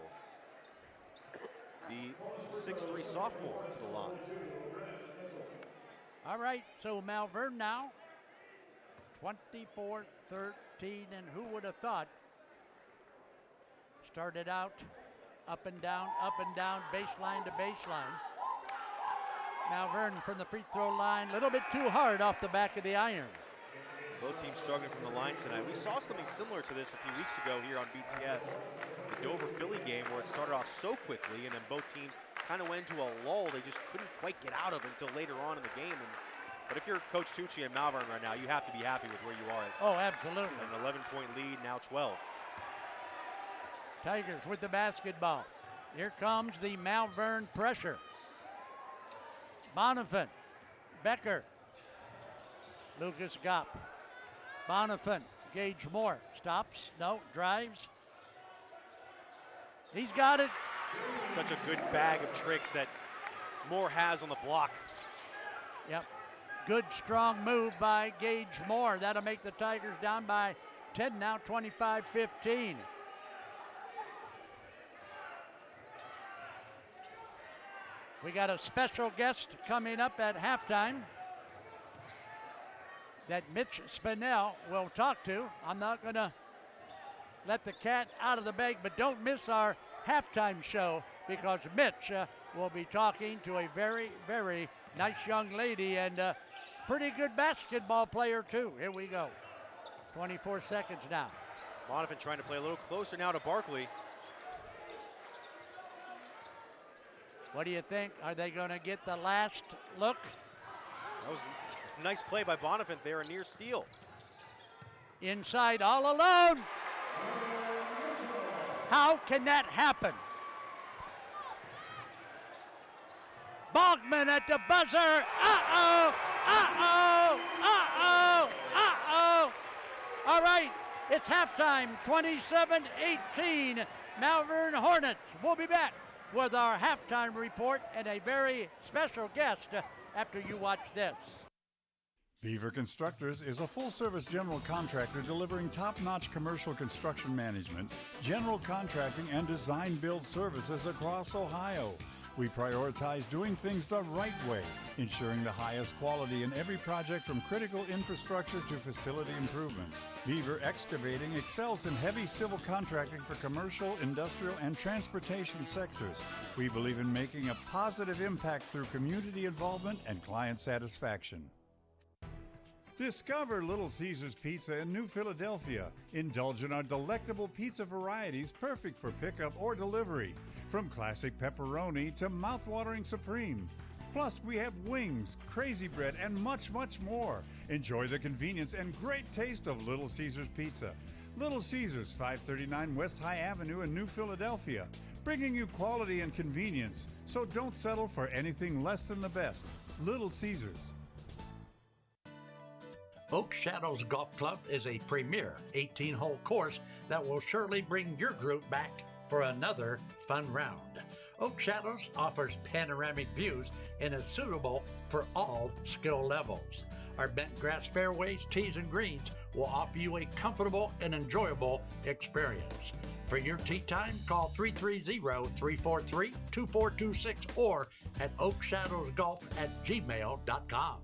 the 6'3" sophomore, to the line. All right, so Malvern now, 24-13, and who would have thought? Started out up and down, baseline to baseline. Malvern from the free throw line, a little bit too hard off the back of the iron. Both teams struggling from the line tonight. We saw something similar to this a few weeks ago here on BTS, the Dover-Philly game, where it started off so quickly and then both teams kind of went into a lull they just couldn't quite get out of until later on in the game. But if you're Coach Tucci and Malvern right now, you have to be happy with where you are. Oh, absolutely. An 11-point lead, now 12. Tigers with the basketball. Here comes the Malvern pressure. Bonifant, Becker, Lucas Gopp, Bonifant, Gage Moore, stops, no, drives. He's got it. Such a good bag of tricks that Moore has on the block. Yep, good strong move by Gage Moore. That'll make the Tigers down by 10 now, 25-15. We got a special guest coming up at halftime that Mitch Spinell will talk to. I'm not going to let the cat out of the bag, but don't miss our halftime show because Mitch will be talking to a very, very nice young lady and a pretty good basketball player too. Here we go. 24 seconds now. Bonifant trying to play a little closer now to Barkley. What do you think? Are they going to get the last look? That was a nice play by Bonifant there, a near steal. Inside all alone. How can that happen? Bogman at the buzzer. Uh-oh, uh-oh, uh-oh, uh-oh. All right, it's halftime, 27-18. Malvern Hornets. We'll be back with our halftime report and a very special guest after you watch this. Beaver Constructors is a full-service general contractor delivering top-notch commercial construction management, general contracting, and design-build services across Ohio. We prioritize doing things the right way, ensuring the highest quality in every project from critical infrastructure to facility improvements. Beaver Excavating excels in heavy civil contracting for commercial, industrial, and transportation sectors. We believe in making a positive impact through community involvement and client satisfaction. Discover Little Caesars Pizza in New Philadelphia. Indulge in our delectable pizza varieties perfect for pickup or delivery. From classic pepperoni to mouth-watering supreme. Plus, we have wings, crazy bread, and much, much more. Enjoy the convenience and great taste of Little Caesars Pizza. Little Caesars, 539 West High Avenue in New Philadelphia. Bringing you quality and convenience. So don't settle for anything less than the best. Little Caesars. Oak Shadows Golf Club is a premier 18-hole course that will surely bring your group back for another fun round. Oak Shadows offers panoramic views and is suitable for all skill levels. Our bent grass fairways, tees, and greens will offer you a comfortable and enjoyable experience. For your tee time, call 330-343-2426 or at oakshadowsgolf@gmail.com.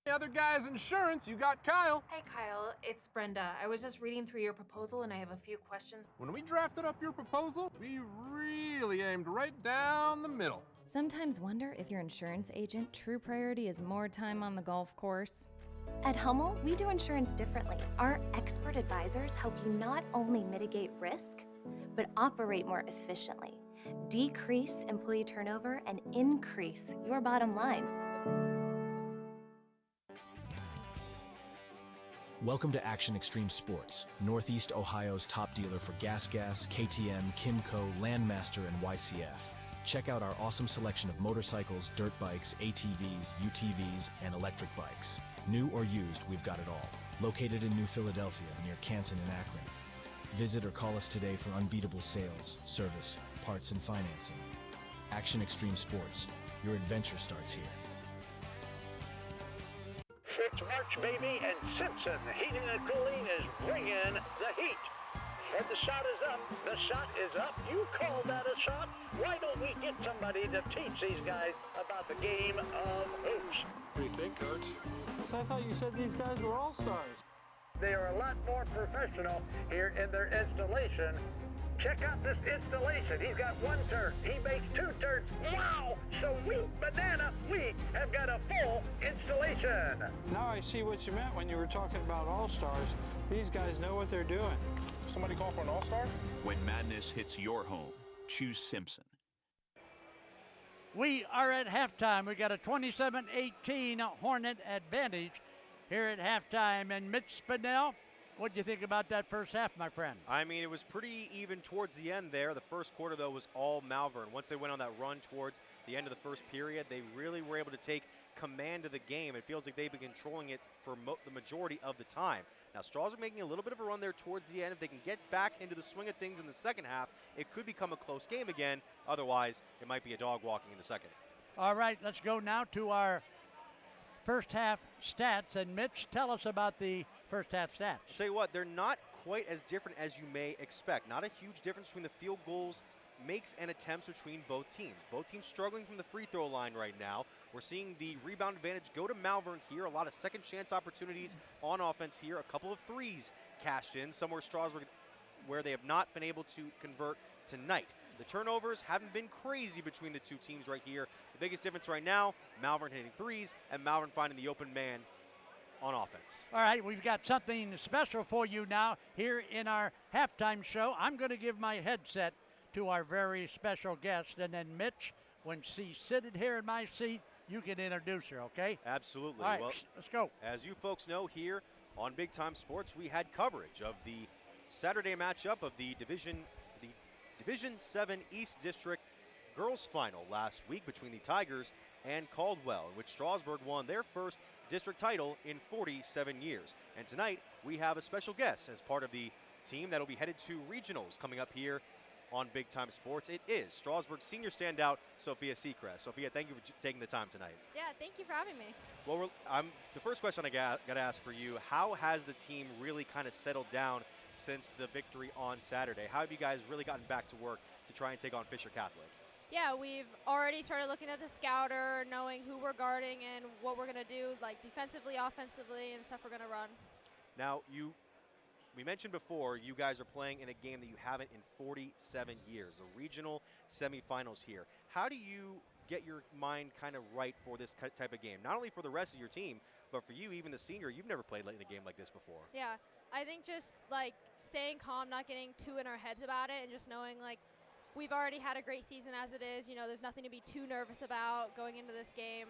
The other guy's insurance, you got Kyle. Hey Kyle, it's Brenda. I was just reading through your proposal and I have a few questions. When we drafted up your proposal, we really aimed right down the middle. Sometimes wonder if your insurance agent true priority is more time on the golf course. At Hummel, we do insurance differently. Our expert advisors help you not only mitigate risk, but operate more efficiently, decrease employee turnover, and increase your bottom line. Welcome to Action Extreme Sports, Northeast Ohio's top dealer for Gas, KTM, Kimco, Landmaster, and YCF. Check out our awesome selection of motorcycles, dirt bikes, ATVs, UTVs, and electric bikes. New or used, we've got it all. Located in New Philadelphia, near Canton and Akron. Visit or call us today for unbeatable sales, service, parts, and financing. Action Extreme Sports, your adventure starts here. It's March, baby, and Simpson Heating and Cooling is bringing the heat. And the shot is up. The shot is up. You call that a shot? Why don't we get somebody to teach these guys about the game of hoops? What do you think, Coach? I thought you said these guys were all-stars. They are a lot more professional here in their installation. Check out this installation. He's got one turn. He makes two turns. Wow! Sweet banana, we have got a full installation. Now I see what you meant when you were talking about all-stars. These guys know what they're doing. Somebody call for an all-star? When madness hits your home, choose Simpson. We are at halftime. We got a 27-18 Hornet advantage here at halftime. And Mitch Spinell, what do you think about that first half, my friend? I mean, it was pretty even towards the end there. The first quarter, though, was all Malvern. Once they went on that run towards the end of the first period, they really were able to take command of the game. It feels like they've been controlling it for the majority of the time. Now, Strasburg making a little bit of a run there towards the end. If they can get back into the swing of things in the second half, it could become a close game again. Otherwise, it might be a dog walking in the second. All right, let's go now to our first half stats. And Mitch, tell us about the first half stats. I'll tell you what, they're not quite as different as you may expect. Not a huge difference between the field goals makes and attempts between both teams. Both teams struggling from the free throw line right now. We're seeing the rebound advantage go to Malvern here. A lot of second chance opportunities on offense here. A couple of threes cashed in. Somewhere Strasburg where they have not been able to convert tonight. The turnovers haven't been crazy between the two teams right here. The biggest difference right now, Malvern hitting threes and Malvern finding the open man on offense. All right, we've got something special for you now here in our halftime show. I'm going to give my headset to our very special guest, and then Mitch, when she's sitting here in my seat, you can introduce her, okay? Absolutely. All right, well, let's go. As you folks know, here on Big Time Sports, we had coverage of the Saturday matchup of the Division 7 East District Girls Final last week between the Tigers and Caldwell, in which Strasburg won their first district title in 47 years. And tonight, we have a special guest as part of the team that will be headed to regionals coming up here on Big Time Sports. It is Strasburg's senior standout, Sophia Seacrest. Sophia, thank you for taking the time tonight. Yeah, thank you for having me. Well, the first question I got to ask for you, how has the team really kind of settled down since the victory on Saturday? How have you guys really gotten back to work to try and take on Fisher Catholic? Yeah, we've already started looking at the scouter, knowing who we're guarding and what we're going to do, like defensively, offensively, and stuff we're going to run. Now, we mentioned before, you guys are playing in a game that you haven't in 47 years, a regional semifinals here. How do you get your mind kind of right for this type of game? Not only for the rest of your team, but for you, even the senior, you've never played in a game like this before. Yeah, I think just like staying calm, not getting too in our heads about it, and just knowing like we've already had a great season as it is. You know, there's nothing to be too nervous about going into this game.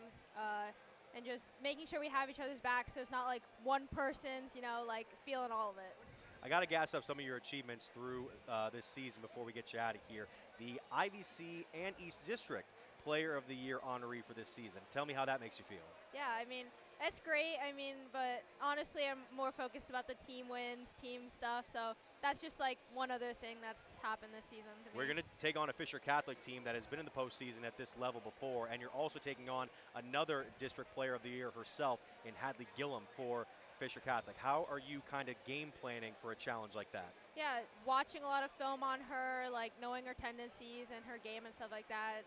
And just making sure we have each other's back so it's not like one person's, you know, like feeling all of it. I got to gas up some of your achievements through this season before we get you out of here. The IVC and East District Player of the Year honoree for this season. Tell me how that makes you feel. Yeah, I mean, It's great. I mean, but honestly, I'm more focused about the team wins, team stuff. So that's just like one other thing that's happened this season to me. We're going to take on a Fisher Catholic team that has been in the postseason at this level before, and you're also taking on another district player of the year herself in Hadley Gillum for Fisher Catholic. How are you kind of game planning for a challenge like that? Yeah, watching a lot of film on her, like knowing her tendencies and her game and stuff like that.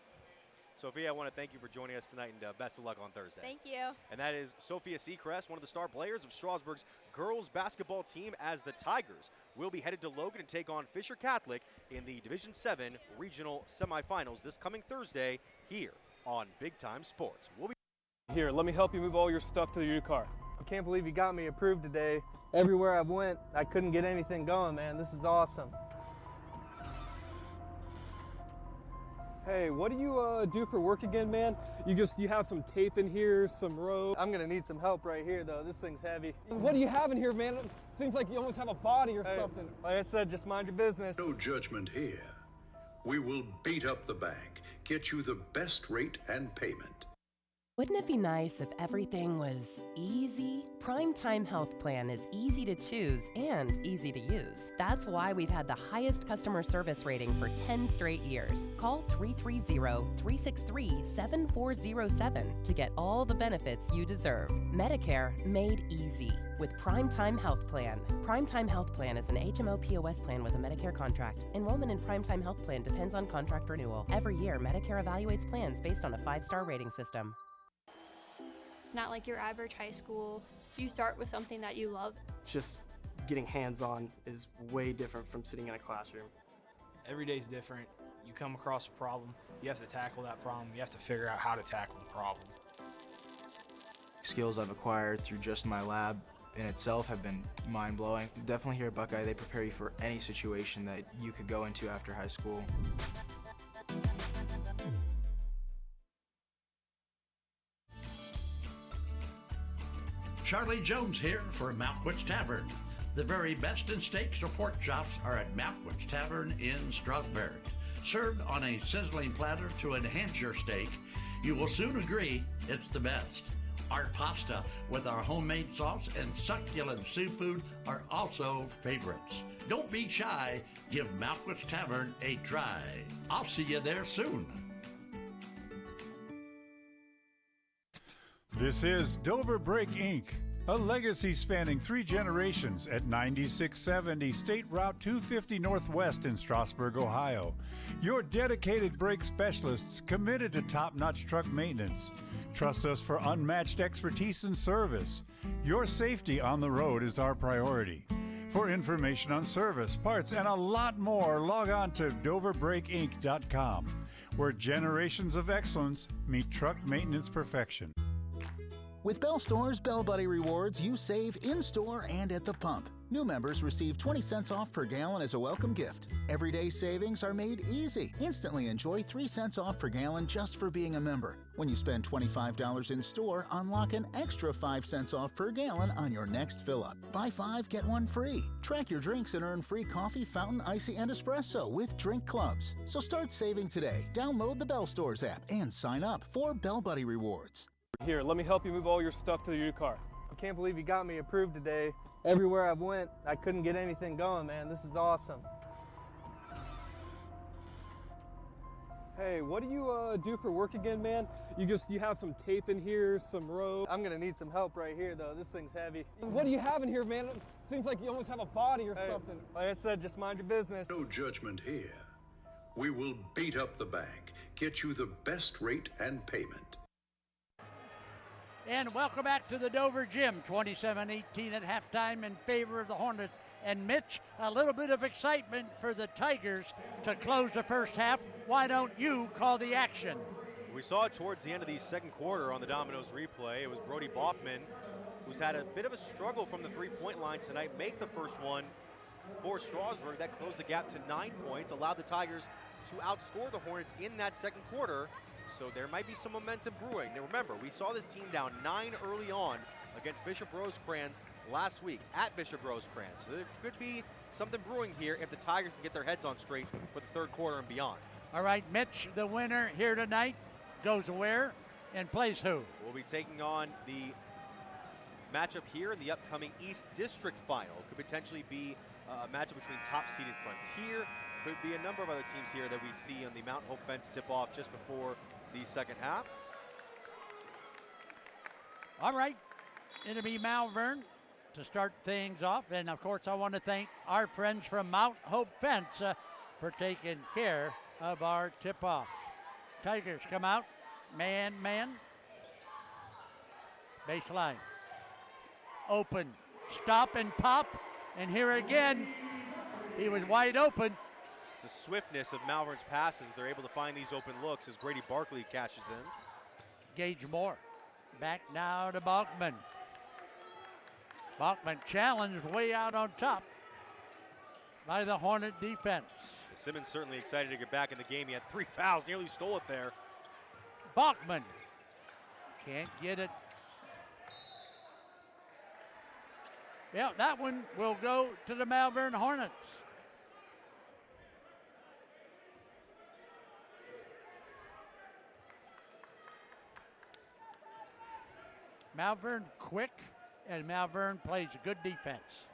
Sophia, I want to thank you for joining us tonight, and best of luck on Thursday. Thank you. And that is Sophia Seacrest, one of the star players of Strasburg's girls basketball team, as the Tigers will be headed to Logan to take on Fisher Catholic in the Division VII regional semifinals this coming Thursday here on Big Time Sports. We'll be Here, let me help you move all your stuff to your car. I can't believe you got me approved today. Everywhere I went, I couldn't get anything going, man. This is awesome. Hey, what do you do for work again, man? You have some tape in here, some rope. I'm gonna need some help right here, though. This thing's heavy. What do you have in here, man? It seems like you almost have a body or something. Like I said, just mind your business. No judgment here. We will beat up the bank, get you the best rate and payment. Wouldn't it be nice if everything was easy? Primetime Health Plan is easy to choose and easy to use. That's why we've had the highest customer service rating for 10 straight years. Call 330-363-7407 to get all the benefits you deserve. Medicare made easy with Primetime Health Plan. Primetime Health Plan is an HMO POS plan with a Medicare contract. Enrollment in Primetime Health Plan depends on contract renewal. Every year, Medicare evaluates plans based on a 5-star rating system. Not like your average high school. You start with something that you love. Just getting hands-on is way different from sitting in a classroom. Every day's different. You come across a problem, you have to tackle that problem, you have to figure out how to tackle the problem. Skills I've acquired through just my lab in itself have been mind-blowing. Definitely here at Buckeye, they prepare you for any situation that you could go into after high school. Charlie Jones here for Malkwitz Tavern. The very best in steaks or pork chops are at Malkwitz Tavern in Strasburg. Served on a sizzling platter to enhance your steak, you will soon agree it's the best. Our pasta with our homemade sauce and succulent seafood are also favorites. Don't be shy, give Malkwitz Tavern a try. I'll see you there soon. This is Dover Brake Inc., a legacy spanning 3 generations at 9670 State Route 250 Northwest in Strasburg, Ohio. Your dedicated brake specialists committed to top-notch truck maintenance. Trust us for unmatched expertise and service. Your safety on the road is our priority. For information on service, parts, and a lot more, log on to doverbrakeinc.com, where generations of excellence meet truck maintenance perfection. With Bell Store's Bell Buddy Rewards, you save in-store and at the pump. New members receive 20 cents off per gallon as a welcome gift. Everyday savings are made easy. Instantly enjoy 3 cents off per gallon just for being a member. When you spend $25 in store, unlock an extra 5 cents off per gallon on your next fill-up. Buy 5, get 1 free. Track your drinks and earn free coffee, fountain, icy, and espresso with drink clubs. So start saving today. Download the Bell Stores app and sign up for Bell Buddy Rewards. Here, let me help you move all your stuff to your car. I can't believe you got me approved today. Everywhere I went, I couldn't get anything going, man. This is awesome. Hey, what do you do for work again, man? You have some tape in here, some rope. I'm gonna need some help right here, though. This thing's heavy. What do you have in here, man? It seems like you almost have a body or something. Like I said, just mind your business. No judgment here. We will beat up the bank, get you the best rate and payment. And welcome back to the Dover Gym, 27-18 at halftime in favor of the Hornets. And Mitch, a little bit of excitement for the Tigers to close the first half. Why don't you call the action? We saw it towards the end of the second quarter on the Domino's replay. It was Brody Boffman, who's had a bit of a struggle from the three-point line tonight, make the first one for Strasburg. That closed the gap to 9 points, allowed the Tigers to outscore the Hornets in that second quarter. So there might be some momentum brewing. Now remember, we saw this team down 9 early on against Bishop Rosecrans last week at Bishop Rosecrans. So there could be something brewing here if the Tigers can get their heads on straight for the third quarter and beyond. All right, Mitch, the winner here tonight goes where and plays who? We'll be taking on the matchup here in the upcoming East District Final could potentially be a matchup between top-seeded Frontier. Could be a number of other teams here that we see on the Mount Hope Fence tip-off just before the second half. All right, it'll be Malvern to start things off. And of course, I want to thank our friends from Mount Hope Fence for taking care of our tip-off. Tigers come out, man. Baseline. Open, stop and pop. And here again, he was wide open. It's the swiftness of Malvern's passes. They're able to find these open looks as Grady Barkley cashes in. Gage Moore. Back now to Bachman. Bachman challenged way out on top by the Hornet defense. Simmons certainly excited to get back in the game. He had 3 fouls, nearly stole it there. Bachman can't get it. Yeah, that one will go to the Malvern Hornets. Malvern quick, and Malvern plays a good defense.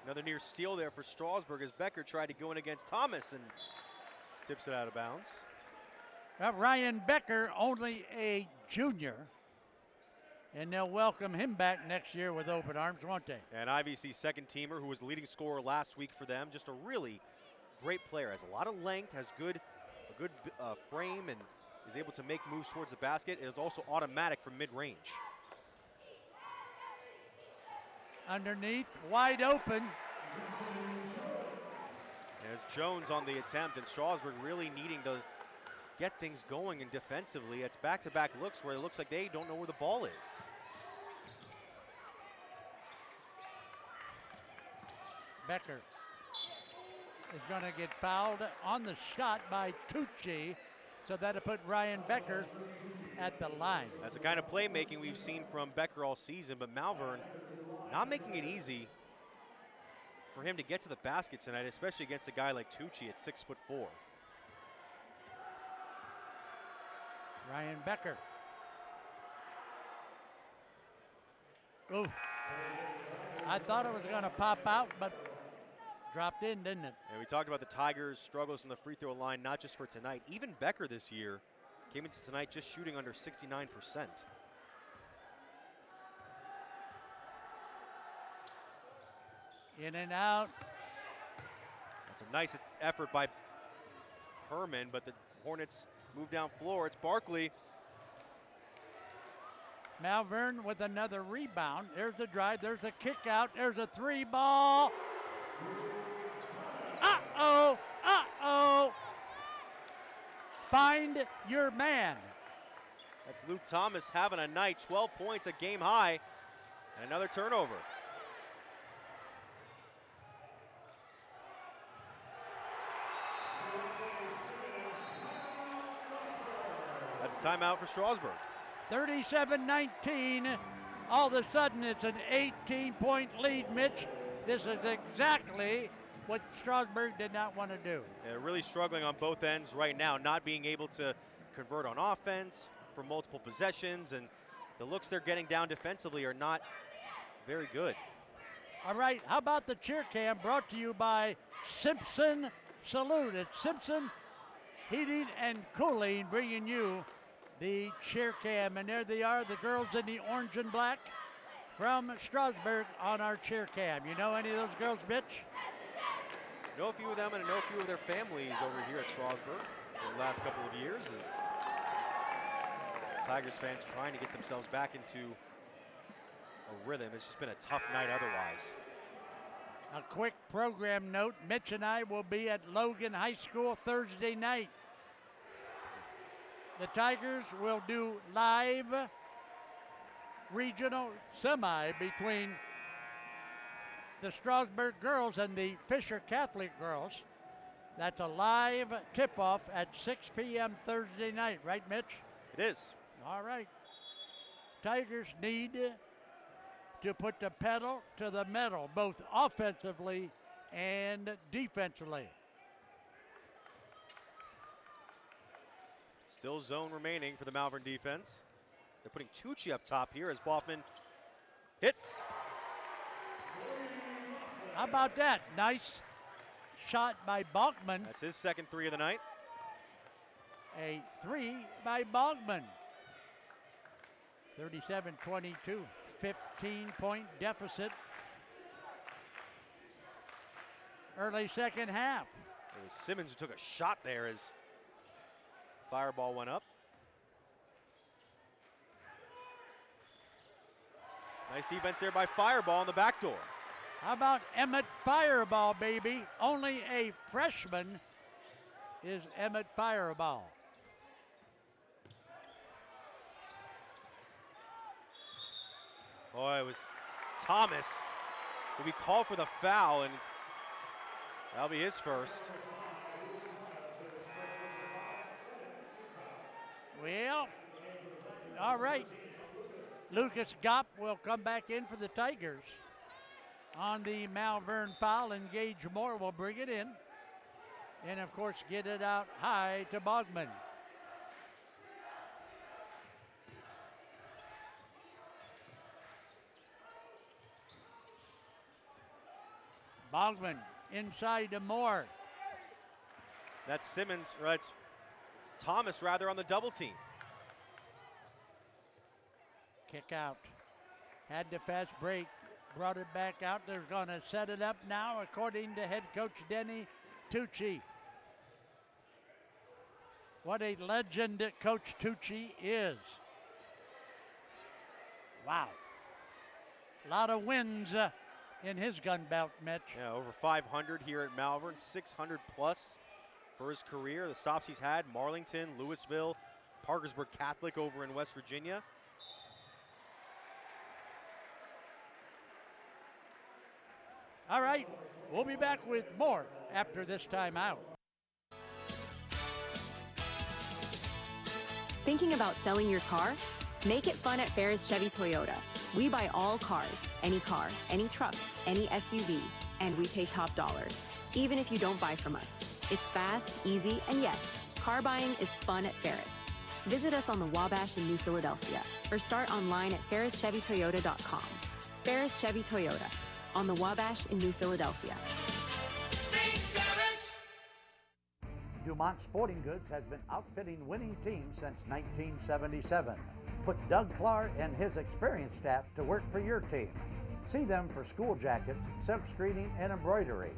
Another near steal there for Strasburg as Becker tried to go in against Thomas and tips it out of bounds. Ryan Becker, only a junior, and they'll welcome him back next year with open arms, won't they? And IVC second teamer who was the leading scorer last week for them. Just a really great player. Has a lot of length, has a good frame, and is able to make moves towards the basket. It is also automatic from mid-range. Underneath, wide open. There's Jones on the attempt, and Strasburg really needing to get things going and defensively. It's back-to-back looks where it looks like they don't know where the ball is. Becker is going to get fouled on the shot by Tucci, so that'll put Ryan Becker at the line. That's the kind of playmaking we've seen from Becker all season, but Malvern not making it easy for him to get to the basket tonight, especially against a guy like Tucci at 6'4". Ryan Becker. Ooh. I thought it was going to pop out, but dropped in, didn't it? And we talked about the Tigers' struggles from the free throw line, not just for tonight. Even Becker this year came into tonight just shooting under 69%. In and out. That's a nice effort by Herman, but the Hornets move down floor. It's Barkley. Malvern with another rebound. There's a drive, there's a kick out, there's a 3-ball. Uh-oh. Find your man. That's Luke Thomas having a night, 12 points, a game high, and another turnover. That's a timeout for Strasburg. 37-19. All of a sudden, it's an 18-point lead, Mitch. This is exactly what Strasburg did not want to do. They're really struggling on both ends right now, not being able to convert on offense for multiple possessions, and the looks they're getting down defensively are not very good. All right, how about the cheer cam brought to you by Simpson Salute? It's Simpson Heating and Cooling bringing you the cheer cam, and there they are, the girls in the orange and black from Strasburg on our cheer cam. You know any of those girls, Mitch? I know a few of them, and I know a few of their families over here at Strasburg for the last couple of years as Tigers fans trying to get themselves back into a rhythm. It's just been a tough night otherwise. A quick program note, Mitch and I will be at Logan High School Thursday night. The Tigers will do live regional semi between the Strasburg girls and the Fisher Catholic girls. That's a live tip-off at 6 p.m. Thursday night, right, Mitch? It is. All right. Tigers need to put the pedal to the metal, both offensively and defensively. Still zone remaining for the Malvern defense. They're putting Tucci up top here as Boffman hits. How about that? Nice shot by Bogman. That's his second three of the night. A three by Bogman. 37-22, 15-point deficit. Early second half. It was Simmons who took a shot there as Fireball went up. Nice defense there by Fireball in the back door. How about Emmett Fireball, baby? Only a freshman is Emmett Fireball. Boy, it was Thomas who be called for the foul, and that'll be his first. Well, all right. Lucas Gopp will come back in for the Tigers. On the Malvern foul, and Gage Moore will bring it in. And, of course, get it out high to Bogman. Bogman inside to Moore. That's Simmons, or that's Thomas rather, on the double team. Kick out. Had the fast break. Brought it back out. They're going to set it up now, according to head coach Denny Tucci. What a legend that Coach Tucci is. Wow. A lot of wins in his gun belt, Mitch. Yeah, over 500 here at Malvern, 600 plus for his career. The stops he's had: Marlington, Louisville, Parkersburg Catholic over in West Virginia. All right, we'll be back with more after this timeout. Thinking about selling your car? Make it fun at Ferris Chevy Toyota. We buy all cars, any truck, any SUV, and we pay top dollar, even if you don't buy from us. It's fast, easy, and yes, car buying is fun at Ferris. Visit us on the Wabash in New Philadelphia or start online at ferrischevitoyota.com. Ferris Chevy Toyota on the Wabash in New Philadelphia. Dumont Sporting Goods has been outfitting winning teams since 1977. Put Doug Clark and his experienced staff to work for your team. See them for school jackets, silk screening, and embroidery.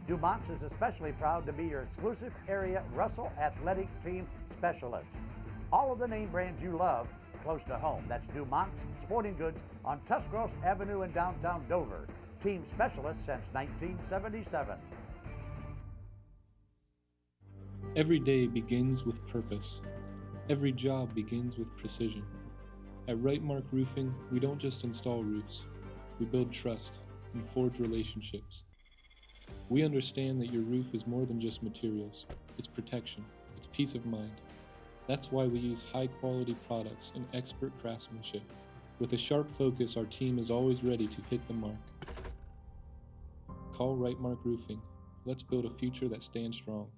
Dumont's is especially proud to be your exclusive area Russell Athletic Team Specialist. All of the name brands you love close to home. That's Dumont's Sporting Goods on Tuscarawas Avenue in downtown Dover. Team specialist since 1977. Every day begins with purpose. Every job begins with precision. At Right Mark Roofing, we don't just install roofs. We build trust and forge relationships. We understand that your roof is more than just materials. It's protection. It's peace of mind. That's why we use high-quality products and expert craftsmanship. With a sharp focus, our team is always ready to hit the mark. Call Right Mark Roofing. Let's build a future that stands strong.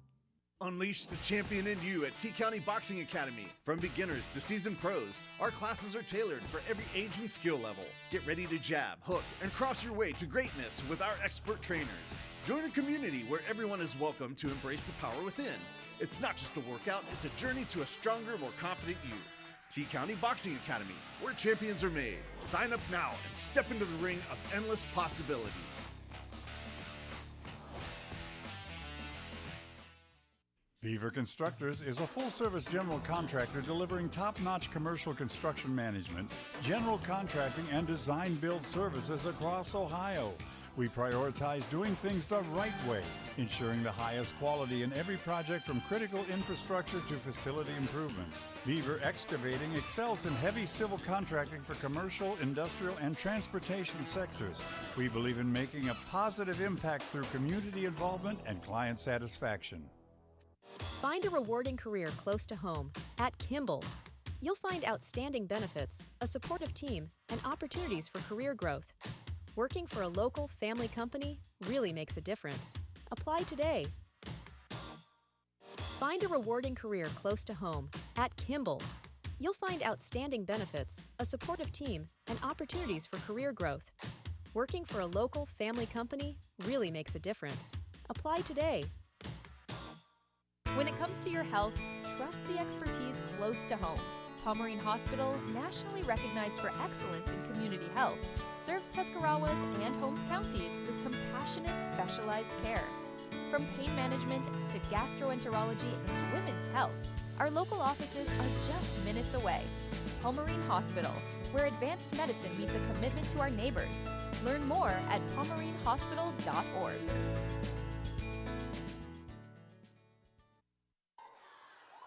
Unleash the champion in you at T County Boxing Academy. From beginners to seasoned pros, our classes are tailored for every age and skill level. Get ready to jab, hook, and cross your way to greatness with our expert trainers. Join a community where everyone is welcome to embrace the power within. It's not just a workout, it's a journey to a stronger, more confident you. T County Boxing Academy, where champions are made. Sign up now and step into the ring of endless possibilities. Beaver Constructors is a full-service general contractor delivering top-notch commercial construction management, general contracting, and design-build services across Ohio. We prioritize doing things the right way, ensuring the highest quality in every project from critical infrastructure to facility improvements. Beaver Excavating excels in heavy civil contracting for commercial, industrial, and transportation sectors. We believe in making a positive impact through community involvement and client satisfaction. Find a rewarding career close to home at Kimball. You'll find outstanding benefits, a supportive team, and opportunities for career growth. Working for a local family company really makes a difference. Apply today. Find a rewarding career close to home at Kimball. You'll find outstanding benefits, a supportive team, and opportunities for career growth. Working for a local family company really makes a difference. Apply today. When it comes to your health, trust the expertise close to home. Pomerene Hospital, nationally recognized for excellence in community health, serves Tuscarawas and Holmes counties with compassionate, specialized care. From pain management to gastroenterology and to women's health, our local offices are just minutes away. Pomerene Hospital, where advanced medicine meets a commitment to our neighbors. Learn more at pomerenehospital.org.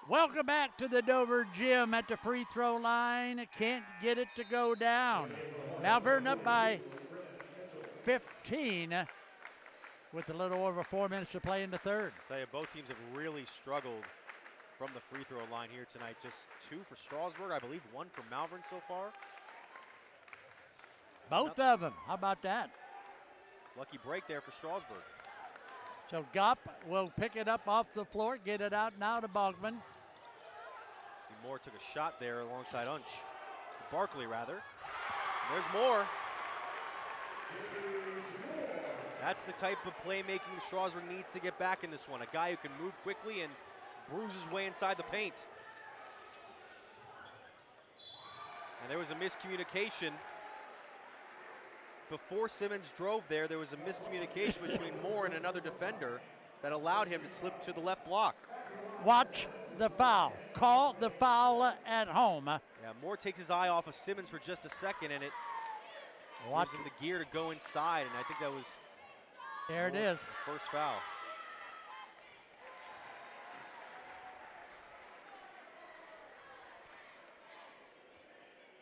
Welcome back to the Dover Gym at the free throw line. Can't get it to go down. Malvern up by 15 with a little over 4 minutes to play in the third. I'll tell you, both teams have really struggled from the free throw line here tonight. Just 2 for Strasburg, I believe 1 for Malvern so far. Both of them. How about that? Lucky break there for Strasburg. So Gopp will pick it up off the floor, get it out now to Bogman. See, Moore took a shot there alongside Unch. Barkley, rather. There's Moore. That's the type of playmaking Strasburg needs to get back in this one. A guy who can move quickly and bruise his way inside the paint. And there was a miscommunication. Before Simmons drove there was a miscommunication between Moore and another defender that allowed him to slip to the left block. Watch the foul. Call the foul at home. Yeah, Moore takes his eye off of Simmons for just a second, and it gives him the gear to go inside, and I think that was there it is. The first foul.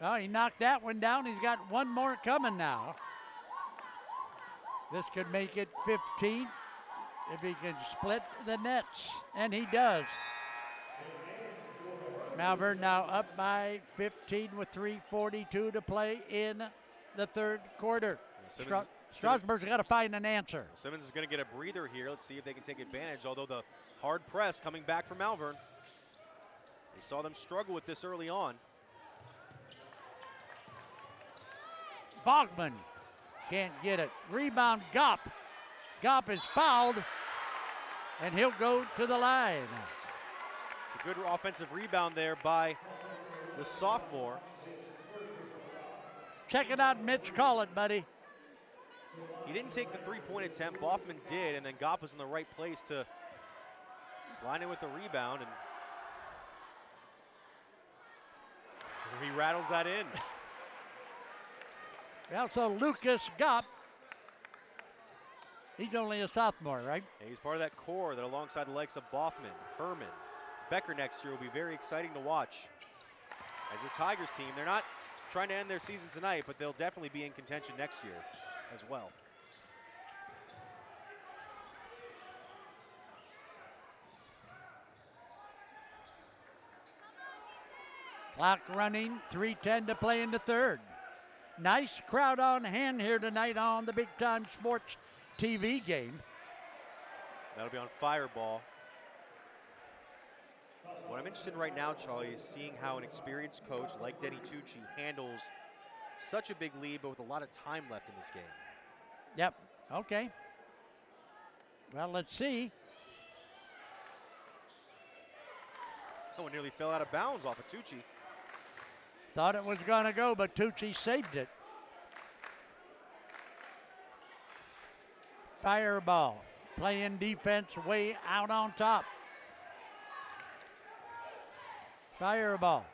Oh, he knocked that one down. He's got one more coming now. This could make it 15 if he can split the nets, and he does. Malvern now up by 15 with 3:42 to play in the third quarter. Strasburg's got to find an answer. Simmons is going to get a breather here. Let's see if they can take advantage, although the hard press coming back from Malvern. We saw them struggle with this early on. Bogman can't get it. Rebound, Gopp. Gopp is fouled, and he'll go to the line. It's a good offensive rebound there by the sophomore. Check it out, Mitch. Call it, buddy. He didn't take the three-point attempt. Boffman did, and then Gopp was in the right place to slide in with the rebound, and he rattles that in. Well, so Lucas Gopp, he's only a sophomore, right? Yeah, he's part of that core that alongside the likes of Boffman, Herman, Becker next year will be very exciting to watch. As this Tigers team, they're not trying to end their season tonight, but they'll definitely be in contention next year as well. Clock running, 3:10 to play in the third. Nice crowd on hand here tonight on the Big Time Sports TV game. That'll be on Fireball. What I'm interested in right now, Charlie, is seeing how an experienced coach like Denny Tucci handles such a big lead, but with a lot of time left in this game. Yep, okay. Well, let's see. Oh, it nearly fell out of bounds off of Tucci. Thought it was going to go, but Tucci saved it. Fireball, playing defense way out on top. Fireball.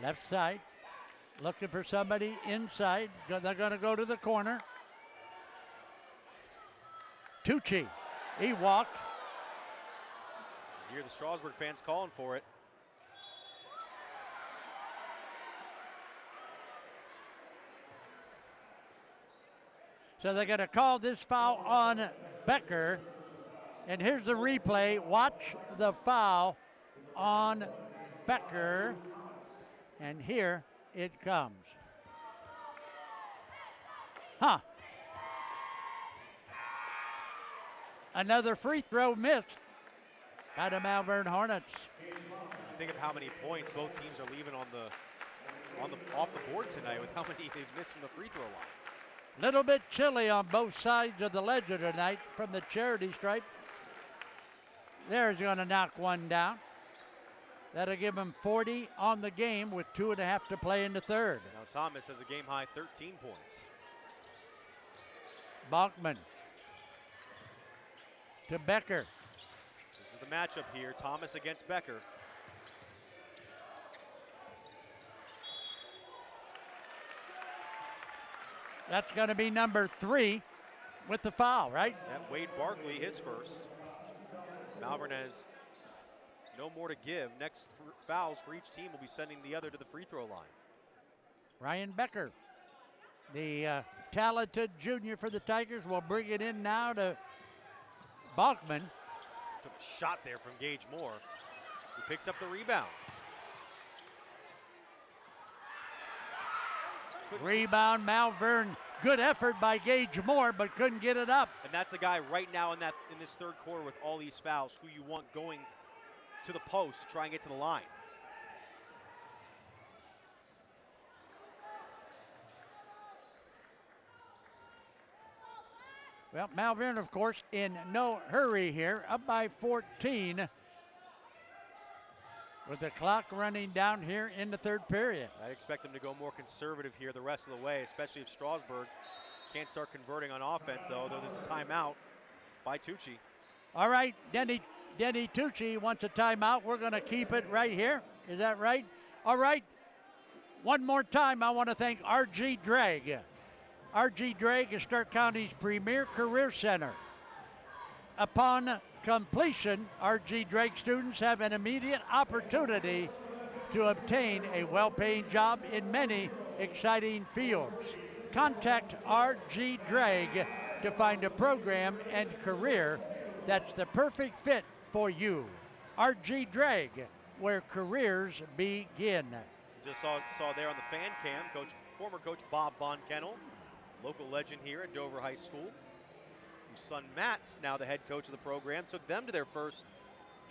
Left side, looking for somebody inside. They're going to go to the corner. Tucci, he walked. You hear the Strasburg fans calling for it. So they're going to call this foul on Becker. And here's the replay. Watch the foul on Becker. And here it comes. Huh. Another free throw missed by the Malvern Hornets. Think of how many points both teams are leaving off the board tonight with how many they've missed from the free throw line. Little bit chilly on both sides of the ledger tonight from the charity stripe. There's going to knock one down. That'll give him 40 on the game with 2.5 to play in the third. Now Thomas has a game high 13 points. Bachman to Becker. This is the matchup here, Thomas against Becker. That's going to be number 3 with the foul, right? Yeah, Wade Barkley, his first. Malvern has no more to give. Next fouls for each team will be sending the other to the free throw line. Ryan Becker, the talented junior for the Tigers, will bring it in now to Bachman. Took a shot there from Gage Moore, who picks up the rebound. Rebound, Malvern. Good effort by Gage Moore, but couldn't get it up. And that's the guy right now in this third quarter with all these fouls who you want going to the post to try and get to the line. Well, Malvern, of course, in no hurry here, up by 14 with the clock running down here in the third period. I expect them to go more conservative here the rest of the way, especially if Strasburg can't start converting on offense, though there's a timeout by Tucci. All right, Denny Tucci wants a timeout. We're going to keep it right here. Is that right? All right. One more time, I want to thank R.G. Drag. R.G. Drag is Stark County's premier career center. Upon completion, R.G. Drake students have an immediate opportunity to obtain a well-paying job in many exciting fields. Contact R.G. Drake to find a program and career that's the perfect fit for you. R.G. Drake, where careers begin. Just saw there on the fan cam, former coach Bob Von Kennel, local legend here at Dover High School. Whose son Matt, now the head coach of the program, took them to their first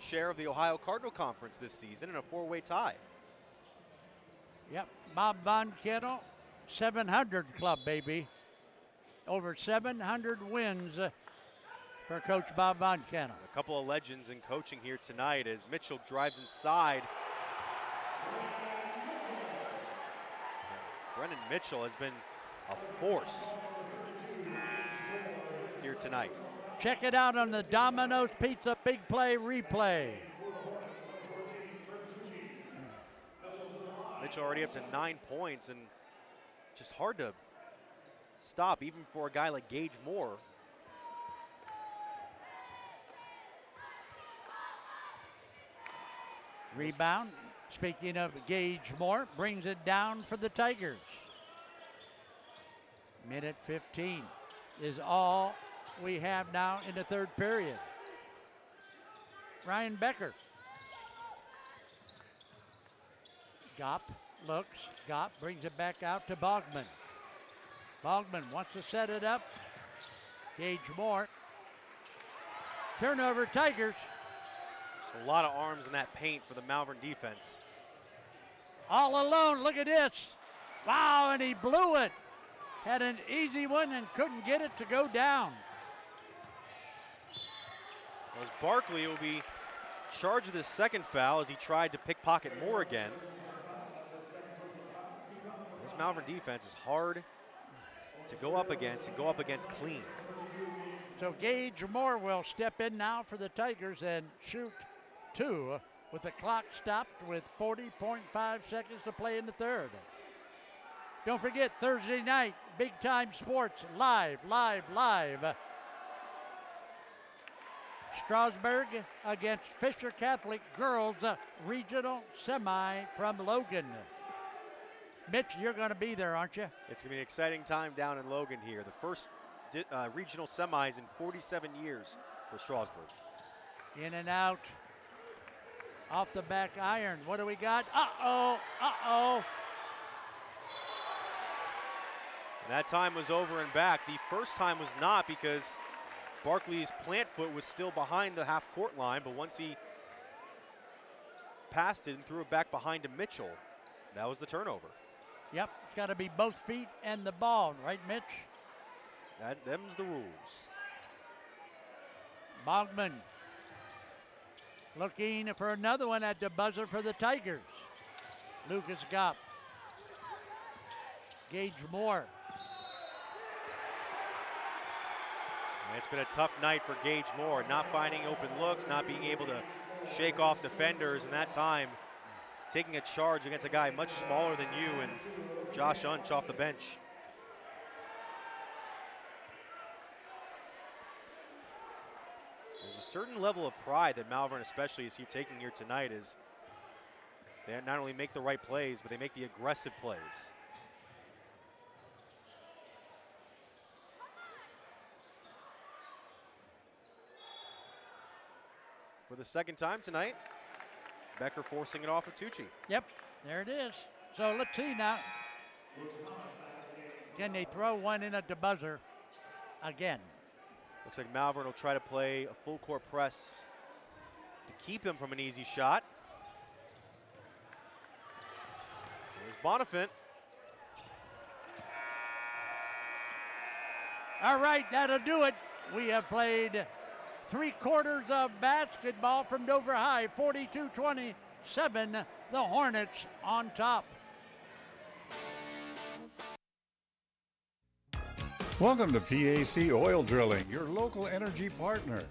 share of the Ohio Cardinal Conference this season in a 4-way tie. Yep, Bob Von Kennel, 700 club, baby. Over 700 wins for Coach Bob Von Kennel. A couple of legends in coaching here tonight as Mitchell drives inside. Brennan Mitchell has been a force here tonight. Check it out on the Domino's Pizza Big Play replay. Mitchell already up to 9 points and just hard to stop even for a guy like Gage Moore. Rebound, speaking of Gage Moore, brings it down for the Tigers. Minute 15 is all we have now in the third period. Ryan Becker. Gopp looks, Gopp brings it back out to Bogman. Bogman wants to set it up. Gage Moore. Turnover, Tigers. Just a lot of arms in that paint for the Malvern defense. All alone, look at this. Wow, and he blew it. Had an easy one and couldn't get it to go down. As Barkley will be charged with his second foul as he tried to pickpocket Moore again. This Malvern defense is hard to go up against and go up against clean. So Gage Moore will step in now for the Tigers and shoot 2 with the clock stopped with 40.5 seconds to play in the third. Don't forget, Thursday night, Big Time Sports, live. Strasburg against Fisher Catholic Girls Regional Semi from Logan. Mitch, you're going to be there, aren't you? It's going to be an exciting time down in Logan here. The first regional semis in 47 years for Strasburg. In and out. Off the back iron. What do we got? Uh-oh. And that time was over and back. The first time was not because Barkley's plant foot was still behind the half-court line, but once he passed it and threw it back behind to Mitchell, that was the turnover. Yep, it's got to be both feet and the ball, right, Mitch? Them's the rules. Bogman looking for another one at the buzzer for the Tigers. Lucas Gopp. Gage Moore. And it's been a tough night for Gage Moore, not finding open looks, not being able to shake off defenders, and that time taking a charge against a guy much smaller than you and Josh Unch off the bench. There's a certain level of pride that Malvern especially is taking here tonight, as they not only make the right plays, but they make the aggressive plays. For the second time tonight, Becker forcing it off of Tucci. Yep, there it is. So let's see now. Can they throw one in at the buzzer again? Looks like Malvern will try to play a full court press to keep them from an easy shot. There's Bonifant. All right, that'll do it. We have played 3 quarters of basketball from Dover High, 42-27, the Hornets on top. Welcome to PAC Oil Drilling, your local energy partner.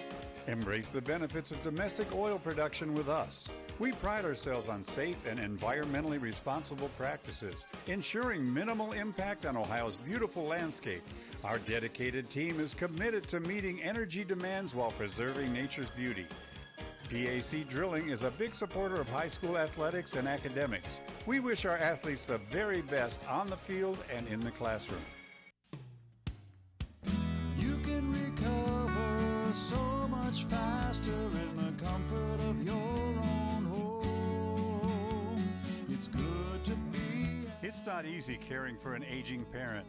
Embrace the benefits of domestic oil production with us. We pride ourselves on safe and environmentally responsible practices, ensuring minimal impact on Ohio's beautiful landscape. Our dedicated team is committed to meeting energy demands while preserving nature's beauty. PAC Drilling is a big supporter of high school athletics and academics. We wish our athletes the very best on the field and in the classroom. You can recover so much faster in the comfort of your own home. It's good to be. It's not easy caring for an aging parent.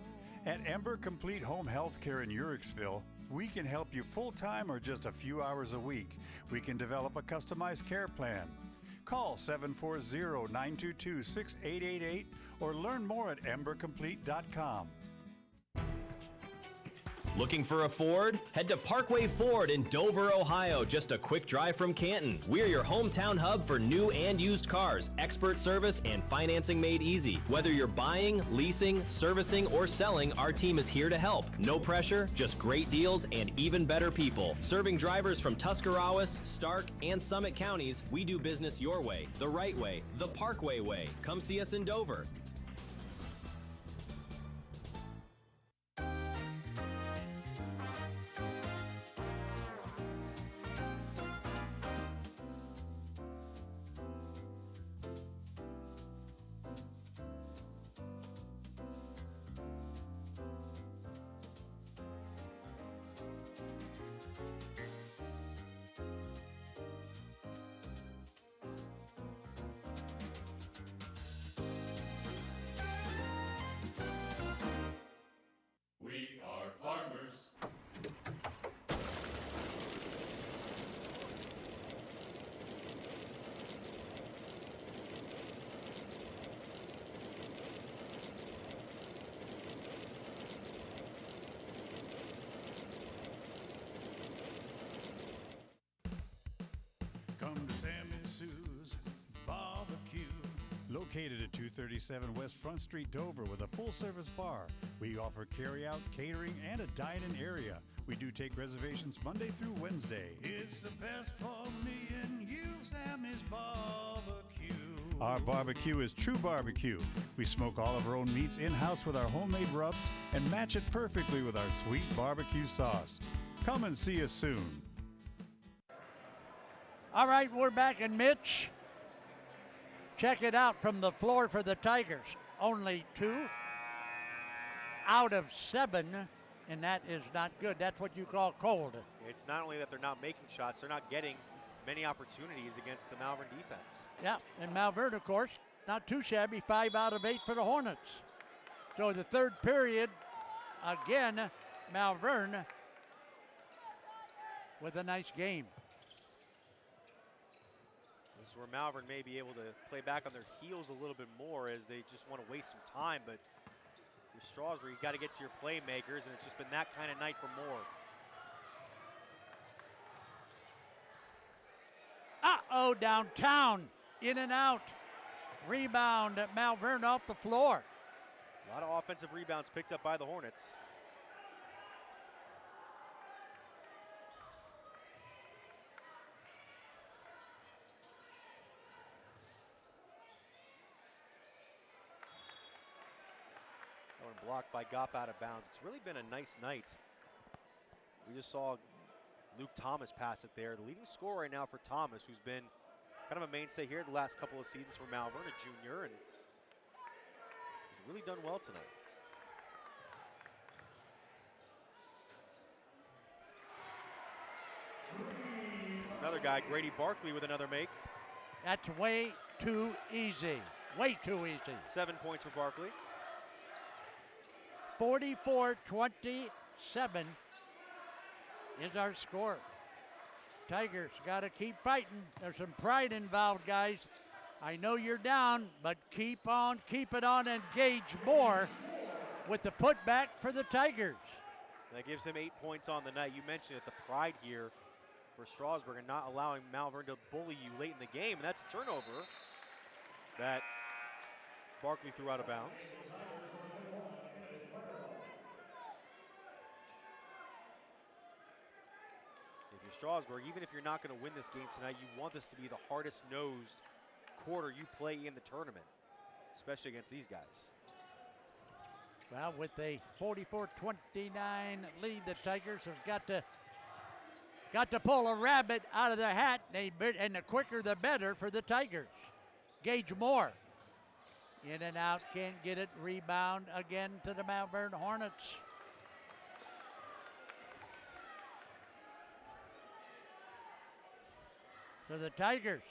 At Ember Complete Home Health Care in Uriksville, we can help you full-time or just a few hours a week. We can develop a customized care plan. Call 740-922-6888 or learn more at embercomplete.com. Looking for a Ford? Head to Parkway Ford in Dover, Ohio, just a quick drive from Canton. We're your hometown hub for new and used cars, expert service, and financing made easy. Whether you're buying, leasing, servicing, or selling, our team is here to help. No pressure, just great deals and even better people. Serving drivers from Tuscarawas, Stark, and Summit counties, we do business your way, the right way, the Parkway way. Come see us in Dover. We are farmers. Come to Sammy Sue's Barbecue. Located at 237 West Front Street, Dover, with a full-service bar. We offer carry-out, catering, and a dine-in area. We do take reservations Monday through Wednesday. It's the best for me and you, Sammy's Barbecue. Our barbecue is true barbecue. We smoke all of our own meats in-house with our homemade rubs and match it perfectly with our sweet barbecue sauce. Come and see us soon. All right, we're back in Mitch. Check it out from the floor for the Tigers. Only 2 out of 7, and that is not good. That's what you call cold. It's not only that they're not making shots, they're not getting many opportunities against the Malvern defense. Yeah, and Malvern, of course, not too shabby, 5 out of 8 for the Hornets. So the third period, again, Malvern with a nice game. This is where Malvern may be able to play back on their heels a little bit more as they just want to waste some time. But for Strasburg, you got to get to your playmakers, and it's just been that kind of night for Moore. Uh-oh, downtown, in and out. Rebound at Malvern off the floor. A lot of offensive rebounds picked up by the Hornets. Blocked by Gopp out of bounds. It's really been a nice night. We just saw Luke Thomas pass it there. The leading scorer right now for Thomas, who's been kind of a mainstay here the last couple of seasons for Malvern, a junior, and he's really done well tonight. Another guy, Grady Barkley, with another make. That's way too easy. Way too easy. 7 points for Barkley. 44-27 is our score. Tigers got to keep fighting. There's some pride involved, guys. I know you're down, but keep on, keep it on, and Gage Moore with the putback for the Tigers. That gives him 8 points on the night. You mentioned it, the pride here for Strasburg and not allowing Malvern to bully you late in the game. And that's a turnover that Barkley threw out of bounds. If you're Strasburg, even if you're not going to win this game tonight, you want this to be the hardest-nosed quarter you play in the tournament, especially against these guys. Well, with a 44-29 lead, the Tigers have got to pull a rabbit out of their hat, and the quicker the better for the Tigers. Gage Moore, in and out, can't get it. Rebound again to the Malvern Hornets. So the Tigers,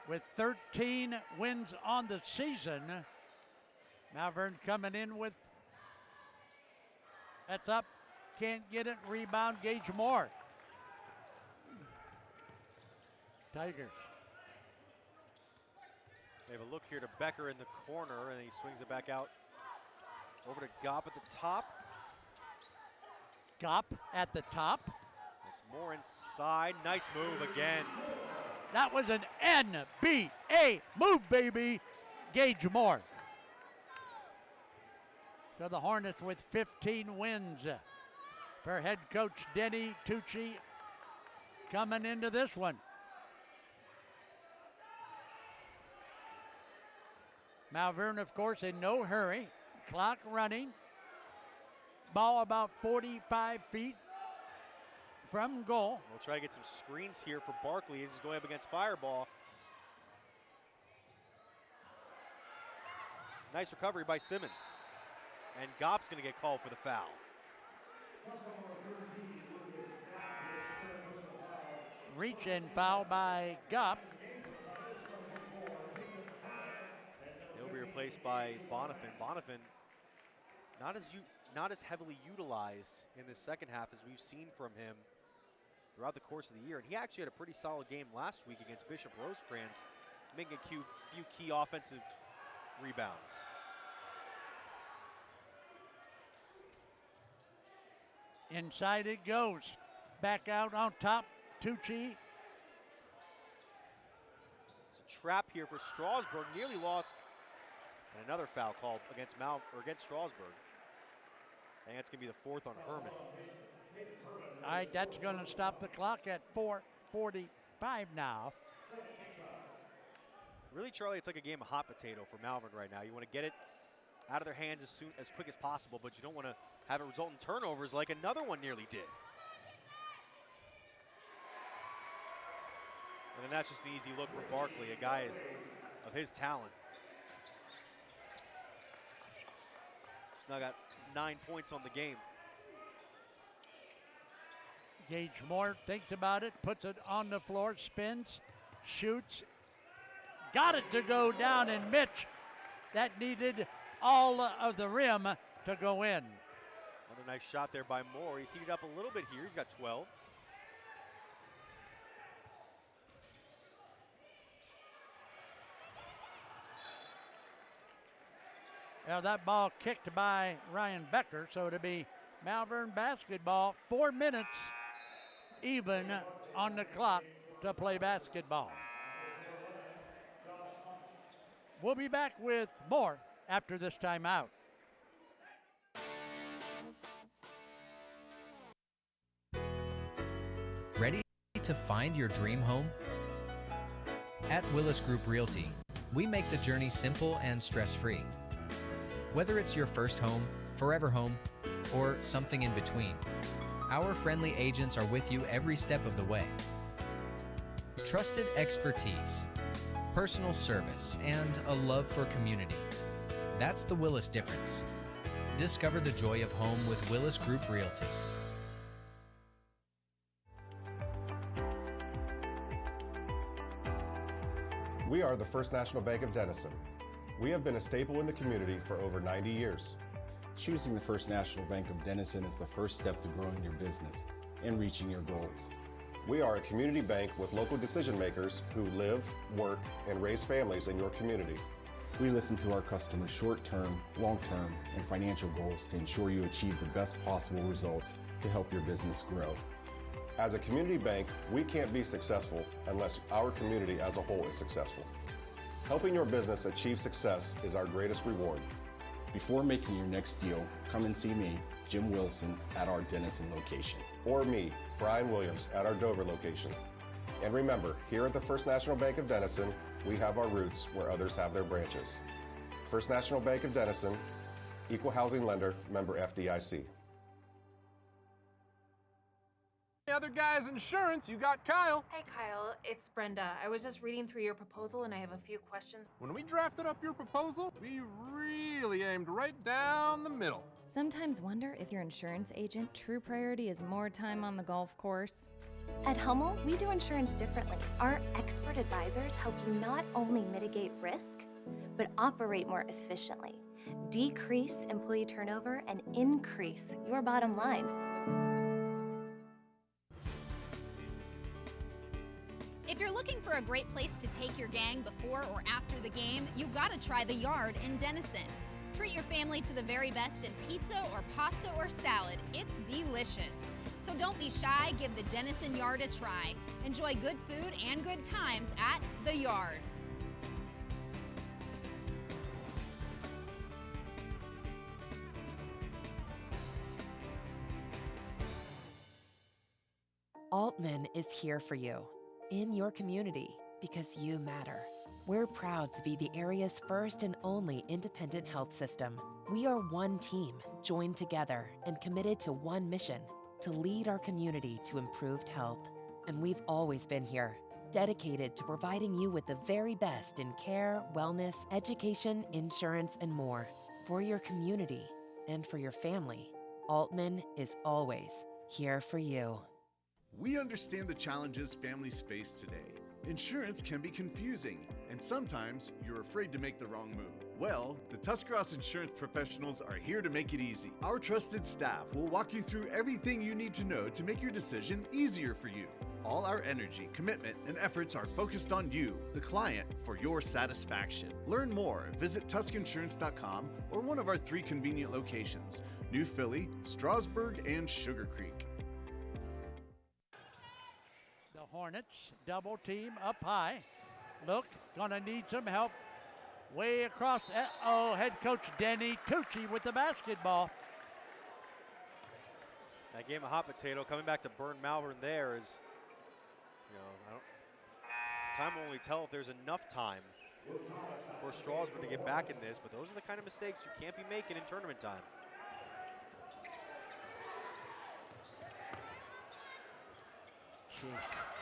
with 13 wins on the season, Malvern coming in with, that's up, can't get it, rebound, Gage Moore. Tigers. They have a look here to Becker in the corner, and he swings it back out over to Gopp at the top. Gopp at the top. It's Moore inside, nice move again. That was an NBA move, baby. Gage Moore. So the Hornets with 15 wins for head coach Denny Tucci coming into this one. Malvern, of course, in no hurry. Clock running. Ball about 45 feet from goal. We'll try to get some screens here for Barkley as he's going up against Fireball. Nice recovery by Simmons. And Gopp's going to get called for the foul. Reach and foul by Gopp. He'll be replaced by Bonifin. Bonifin not as heavily utilized in the second half as we've seen from him throughout the course of the year. And he actually had a pretty solid game last week against Bishop Rosecrans, making a few key offensive rebounds. Inside it goes. Back out on top, Tucci. It's a trap here for Strasburg, nearly lost. And another foul called against Strasburg. I think that's going to be the fourth on Herman. All right, that's going to stop the clock at 4:45 now. Really, Charlie, it's like a game of hot potato for Malvern right now. You want to get it out of their hands as quick as possible, but you don't want to have it result in turnovers like another one nearly did. And then that's just an easy look for Barkley, a guy of his talent. He's now got 9 points on the game. Gage Moore thinks about it, puts it on the floor, spins, shoots. Got it to go down, and Mitch, that needed all of the rim to go in. Another nice shot there by Moore. He's heated up a little bit here. He's got 12. Now that ball kicked by Ryan Becker, so it'll be Malvern basketball. 4 minutes even on the clock to play basketball. We'll be back with more after this timeout. Ready to find your dream home? At Willis Group Realty, we make the journey simple and stress-free. Whether it's your first home, forever home, or something in between, our friendly agents are with you every step of the way. Trusted expertise, personal service, and a love for community. That's the Willis difference. Discover the joy of home with Willis Group Realty. We are the First National Bank of Denison. We have been a staple in the community for over 90 years. Choosing the First National Bank of Denison is the first step to growing your business and reaching your goals. We are a community bank with local decision makers who live, work, and raise families in your community. We listen to our customers' short-term, long-term, and financial goals to ensure you achieve the best possible results to help your business grow. As a community bank, we can't be successful unless our community as a whole is successful. Helping your business achieve success is our greatest reward. Before making your next deal, come and see me, Jim Wilson, at our Denison location. Or me, Brian Williams, at our Dover location. And remember, here at the First National Bank of Denison, we have our roots where others have their branches. First National Bank of Denison, equal housing lender, member FDIC. The other guy's insurance, you got Kyle. Hey Kyle, it's Brenda. I was just reading through your proposal and I have a few questions. When we drafted up your proposal, we really aimed right down the middle. Sometimes wonder if your insurance agent true priority is more time on the golf course. At Hummel, we do insurance differently. Our expert advisors help you not only mitigate risk, but operate more efficiently, decrease employee turnover, and increase your bottom line. If you're looking for a great place to take your gang before or after the game, you gotta try the Yard in Denison. Treat your family to the very best in pizza or pasta or salad. It's delicious. So don't be shy, give the Denison Yard a try. Enjoy good food and good times at the Yard. Altman is here for you, in your community, because you matter. We're proud to be the area's first and only independent health system. We are one team, joined together and committed to one mission, to lead our community to improved health. And we've always been here, dedicated to providing you with the very best in care, wellness, education, insurance, and more. For your community and for your family, Altman is always here for you. We understand the challenges families face today. Insurance can be confusing, and sometimes you're afraid to make the wrong move. Well, the Tuscarawas insurance professionals are here to make it easy. Our trusted staff will walk you through everything you need to know to make your decision easier for you. All our energy, commitment, and efforts are focused on you, the client, for your satisfaction. Learn more, visit TuscInsurance.com or one of our 3 convenient locations, New Philly, Strasburg, and Sugar Creek. Hornets double team up high. Look, gonna need some help. Way across. Head coach Denny Tucci with the basketball. That game of hot potato coming back to burn Malvern there is, time will only tell if there's enough time for Strasburg to get back in this, but those are the kind of mistakes you can't be making in tournament time.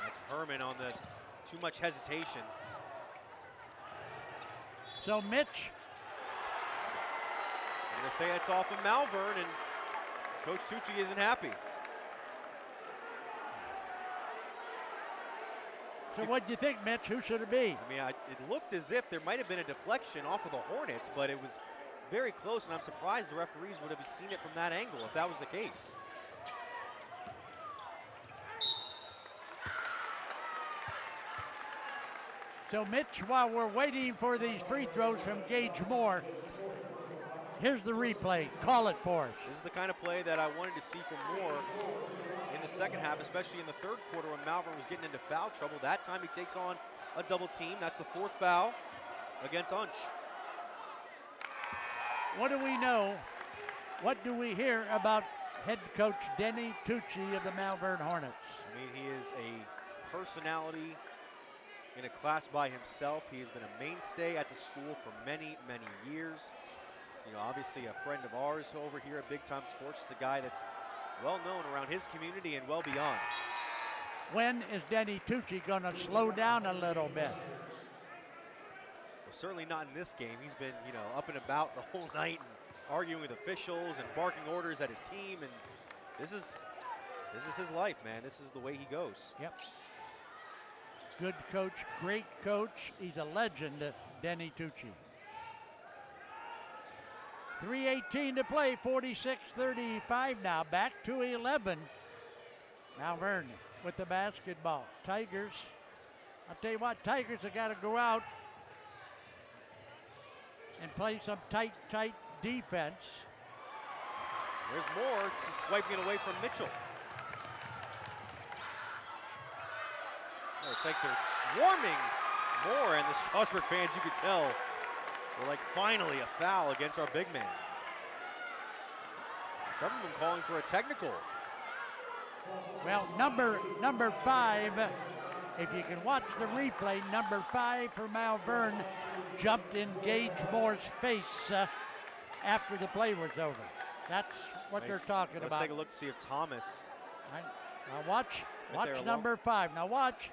That's Herman on the too much hesitation. So Mitch. I'm going to say it's off of Malvern, and Coach Tucci isn't happy. So what do you think, Mitch? Who should it be? I mean, it looked as if there might have been a deflection off of the Hornets, but it was very close, and I'm surprised the referees would have seen it from that angle if that was the case. So Mitch, while we're waiting for these free throws from Gage Moore, here's the replay. Call it for us. This is the kind of play that I wanted to see from Moore in the second half, especially in the third quarter when Malvern was getting into foul trouble. That time he takes on a double team. That's the 4th foul against Unch. What do we know? What do we hear about head coach Denny Tucci of the Malvern Hornets? I mean, he is a personality in a class by himself. He has been a mainstay at the school for many, many years. You know, obviously a friend of ours over here at Big Time Sports. It's a guy that's well known around his community and well beyond. When is Denny Tucci going to slow down a little bit? Well, certainly not in this game. He's been, you know, up and about the whole night and arguing with officials and barking orders at his team. And this is his life, man. This is the way he goes. Yep. Good coach, great coach. He's a legend, Denny Tucci. 3:18 to play, 46-35 now. Back to 11. Malvern with the basketball. Tigers, I'll tell you what, Tigers have got to go out and play some tight defense. There's Moore swiping it away from Mitchell. It's like they're swarming Moore, and the Strasburg fans, you could tell, were like, finally a foul against our big man. Some of them calling for a technical. Well, number 5, if you can watch the replay, number 5 for Malvern jumped in Gage Moore's face after the play was over. That's what they're talking about. Let's take a look to see if Thomas. Now watch number 5. Now watch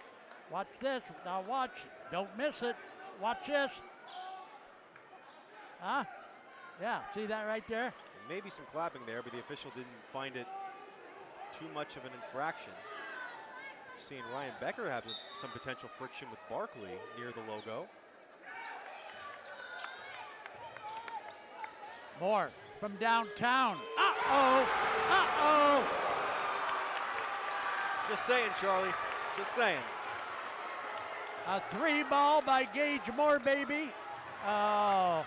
this. Now watch. Don't miss it. Watch this. Huh? Yeah, see that right there? Maybe some clapping there, but the official didn't find it too much of an infraction. Seeing Ryan Becker have some potential friction with Barkley near the logo. Moore from downtown. Uh-oh. Just saying, Charlie. Just saying. A 3 ball by Gage Moore, baby. Oh,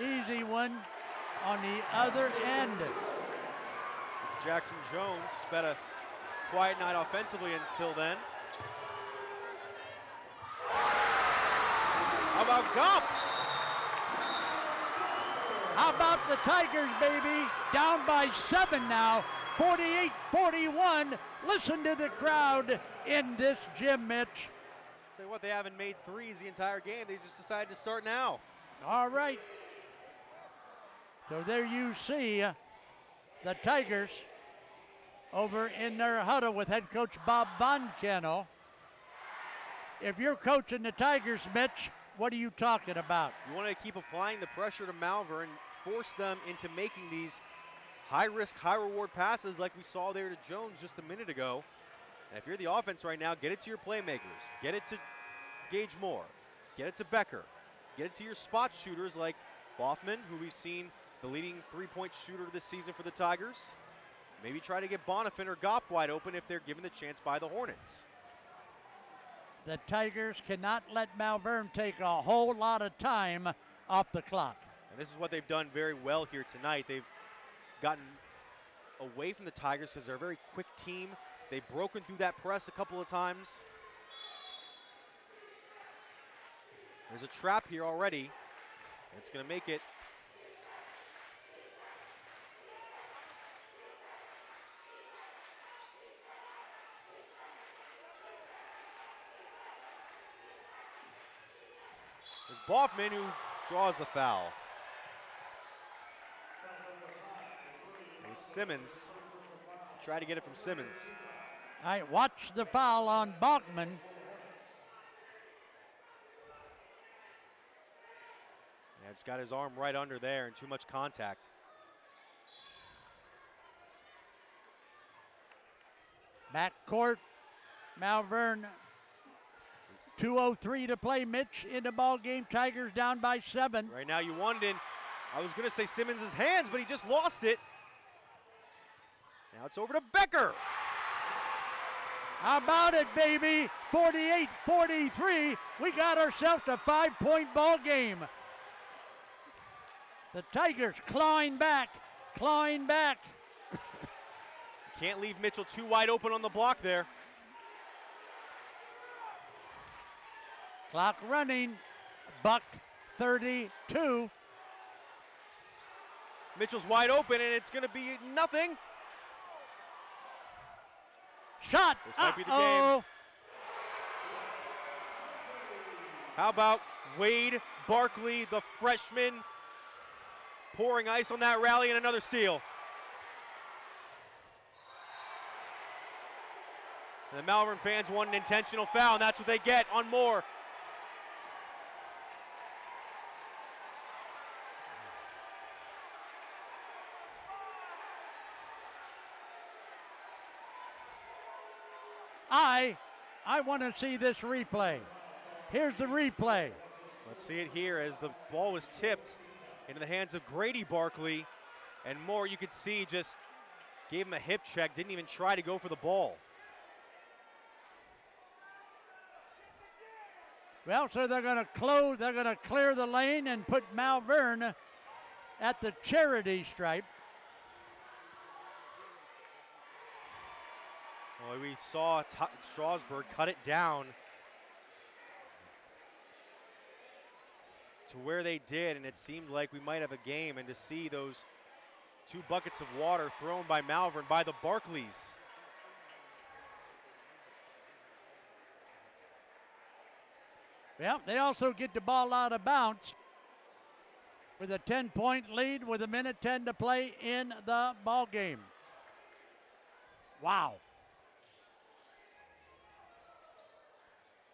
easy one on the other end. Jackson Jones had a quiet night offensively until then. How about Gump? How about the Tigers, baby? Down by 7 now, 48-41. Listen to the crowd in this gym, Mitch. Tell you what, they haven't made threes the entire game. They just decided to start now. All right. So there you see the Tigers over in their huddle with head coach Bob Von Kennel. If you're coaching the Tigers, Mitch, what are you talking about? You want to keep applying the pressure to Malvern, force them into making these high-risk, high-reward passes like we saw there to Jones just a minute ago. And if you're the offense right now, get it to your playmakers. Get it to Gage Moore. Get it to Becker. Get it to your spot shooters like Boffman, who we've seen the leading three-point shooter this season for the Tigers. Maybe try to get Bonifant or Gopp wide open if they're given the chance by the Hornets. The Tigers cannot let Malvern take a whole lot of time off the clock. And this is what they've done very well here tonight. They've gotten away from the Tigers because they're a very quick team. They've broken through that press a couple of times. There's a trap here already. It's going to make it. There's Boffman who draws the foul. There's Simmons. Try to get it from Simmons. All right, watch the foul on Bachman. Yeah, it's got his arm right under there and too much contact. Backcourt, Malvern. 2:03 to play. Mitch in the ball game. Tigers down by 7. Right now you want it in I was going to say Simmons' hands, but he just lost it. Now it's over to Becker. How about it, baby? 48-43. We got ourselves a 5-point ball game. The Tigers clawing back, clawing back. Can't leave Mitchell too wide open on the block there. Clock running, buck 32. Mitchell's wide open, and it's going to be nothing. Shot. This might be the game. How about Wade Barkley, the freshman, pouring ice on that rally and another steal. And the Malvern fans want an intentional foul, and that's what they get on Moore. I want to see this replay. Here's the replay. Let's see it here as the ball was tipped into the hands of Grady Barkley. And Moore, you could see, just gave him a hip check, didn't even try to go for the ball. Well, so they're going to clear the lane and put Malvern at the charity stripe. Well, we saw Strasburg cut it down to where they did, and it seemed like we might have a game. And to see those 2 buckets of water thrown by Malvern, by the Barkleys. Well, they also get the ball out of bounds with a 10-point lead with 1:10 to play in the ball game. Wow.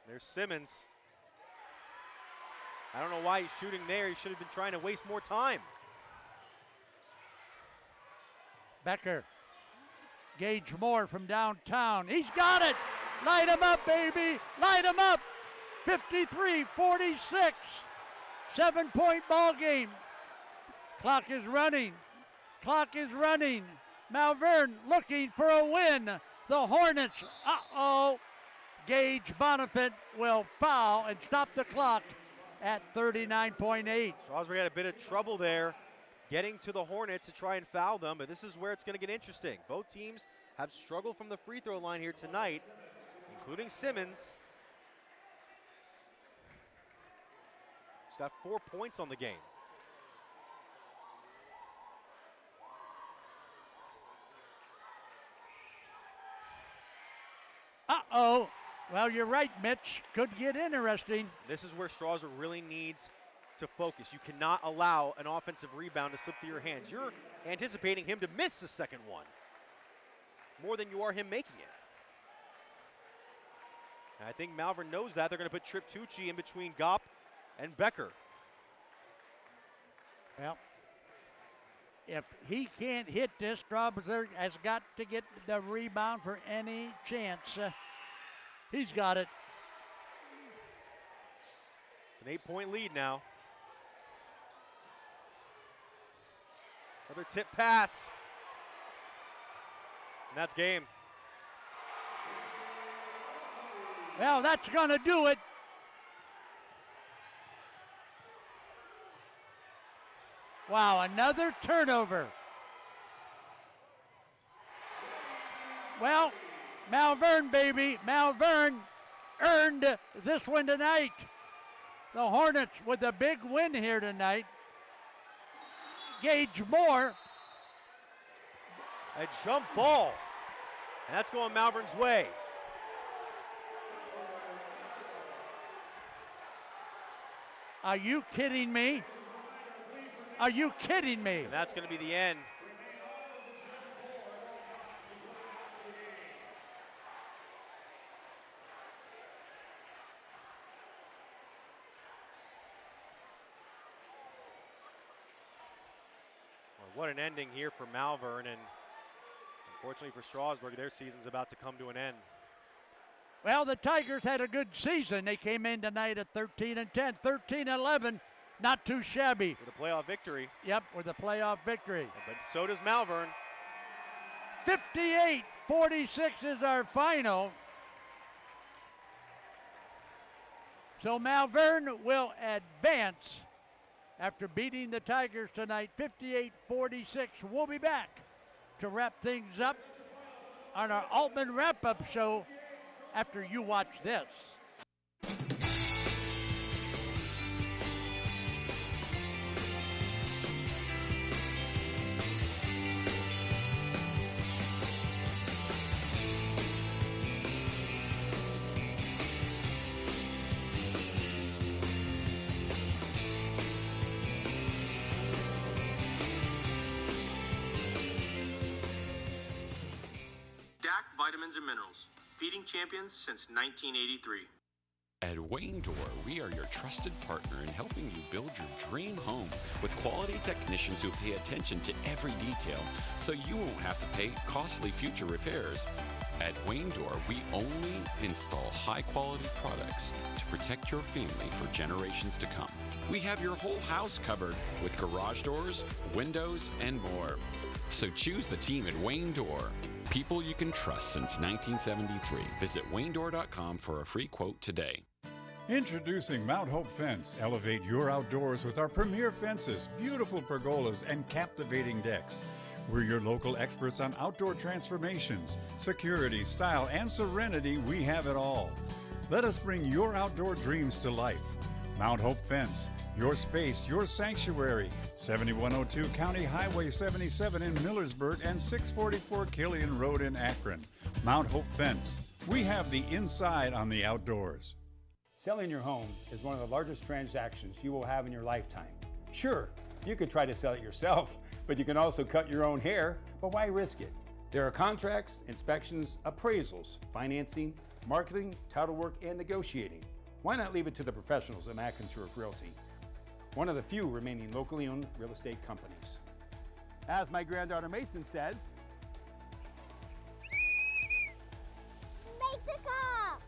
There's Simmons. I don't know why he's shooting there. He should have been trying to waste more time. Becker. Gage Moore from downtown. He's got it. Light him up, baby. Light him up. 53-46. 7-point ball game. Clock is running. Clock is running. Malvern looking for a win. The Hornets. Gage Bonifant will foul and stop the clock at 39.8. Strasburg had a bit of trouble there getting to the Hornets to try and foul them, but this is where it's going to get interesting. Both teams have struggled from the free throw line here tonight, including Simmons. He's got 4 points on the game. Well, you're right, Mitch. Could get interesting. This is where Strasburg really needs to focus. You cannot allow an offensive rebound to slip through your hands. You're anticipating him to miss the second one more than you are him making it. And I think Malvern knows that. They're going to put Trip Tucci in between Gopp and Becker. Well, if he can't hit this, Strasburg has got to get the rebound for any chance. He's got it. It's an 8-point lead now. Another tip pass. And that's game. Well, that's going to do it. Wow, another turnover. Well, Malvern, baby. Malvern earned this one tonight. The Hornets with a big win here tonight. Gage Moore. A jump ball. And that's going Malvern's way. Are you kidding me? Are you kidding me? And that's going to be the end. What an ending here for Malvern, and unfortunately for Strasburg, their season's about to come to an end. Well, the Tigers had a good season. They came in tonight at 13-10, 13-11. Not too shabby. With a playoff victory. Yep, with a playoff victory. But so does Malvern. 58-46 is our final. So Malvern will advance after beating the Tigers tonight, 58-46. We'll be back to wrap things up on our Altman wrap-up show after you watch this. Vitamins and minerals, feeding champions since 1983. At Wayne Door, we are your trusted partner in helping you build your dream home with quality technicians who pay attention to every detail so you won't have to pay costly future repairs. At Wayne Door, we only install high-quality products to protect your family for generations to come. We have your whole house covered with garage doors, windows, and more. So choose the team at Wayne Door. People you can trust since 1973. Visit waynedoor.com for a free quote today. Introducing Mount Hope Fence. Elevate your outdoors with our premier fences, beautiful pergolas, and captivating decks. We're your local experts on outdoor transformations, security, style, and serenity. We have it all. Let us bring your outdoor dreams to life. Mount Hope Fence, your space, your sanctuary. 7102 County Highway 77 in Millersburg and 644 Killian Road in Akron. Mount Hope Fence. We have the inside on the outdoors. Selling your home is one of the largest transactions you will have in your lifetime. Sure, you could try to sell it yourself, but you can also cut your own hair, but why risk it? There are contracts, inspections, appraisals, financing, marketing, title work, and negotiating. Why not leave it to the professionals at McIntyre Realty, one of the few remaining locally owned real estate companies? As my granddaughter Mason says, make the call!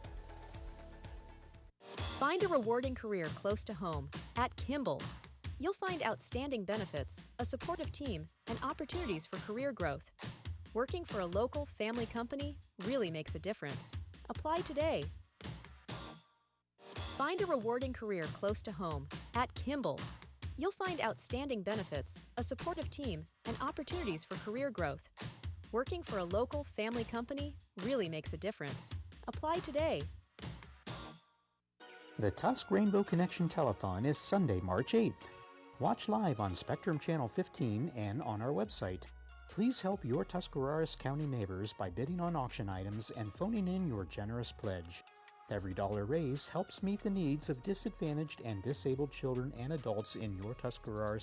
Find a rewarding career close to home at Kimball. You'll find outstanding benefits, a supportive team, and opportunities for career growth. Working for a local family company really makes a difference. Apply today. Find a rewarding career close to home at Kimball. You'll find outstanding benefits, a supportive team, and opportunities for career growth. Working for a local family company really makes a difference. Apply today. The Tusk Rainbow Connection Telethon is Sunday, March 8th. Watch live on Spectrum Channel 15 and on our website. Please help your Tuscarawas County neighbors by bidding on auction items and phoning in your generous pledge. Every dollar raised helps meet the needs of disadvantaged and disabled children and adults in your Tuscarawas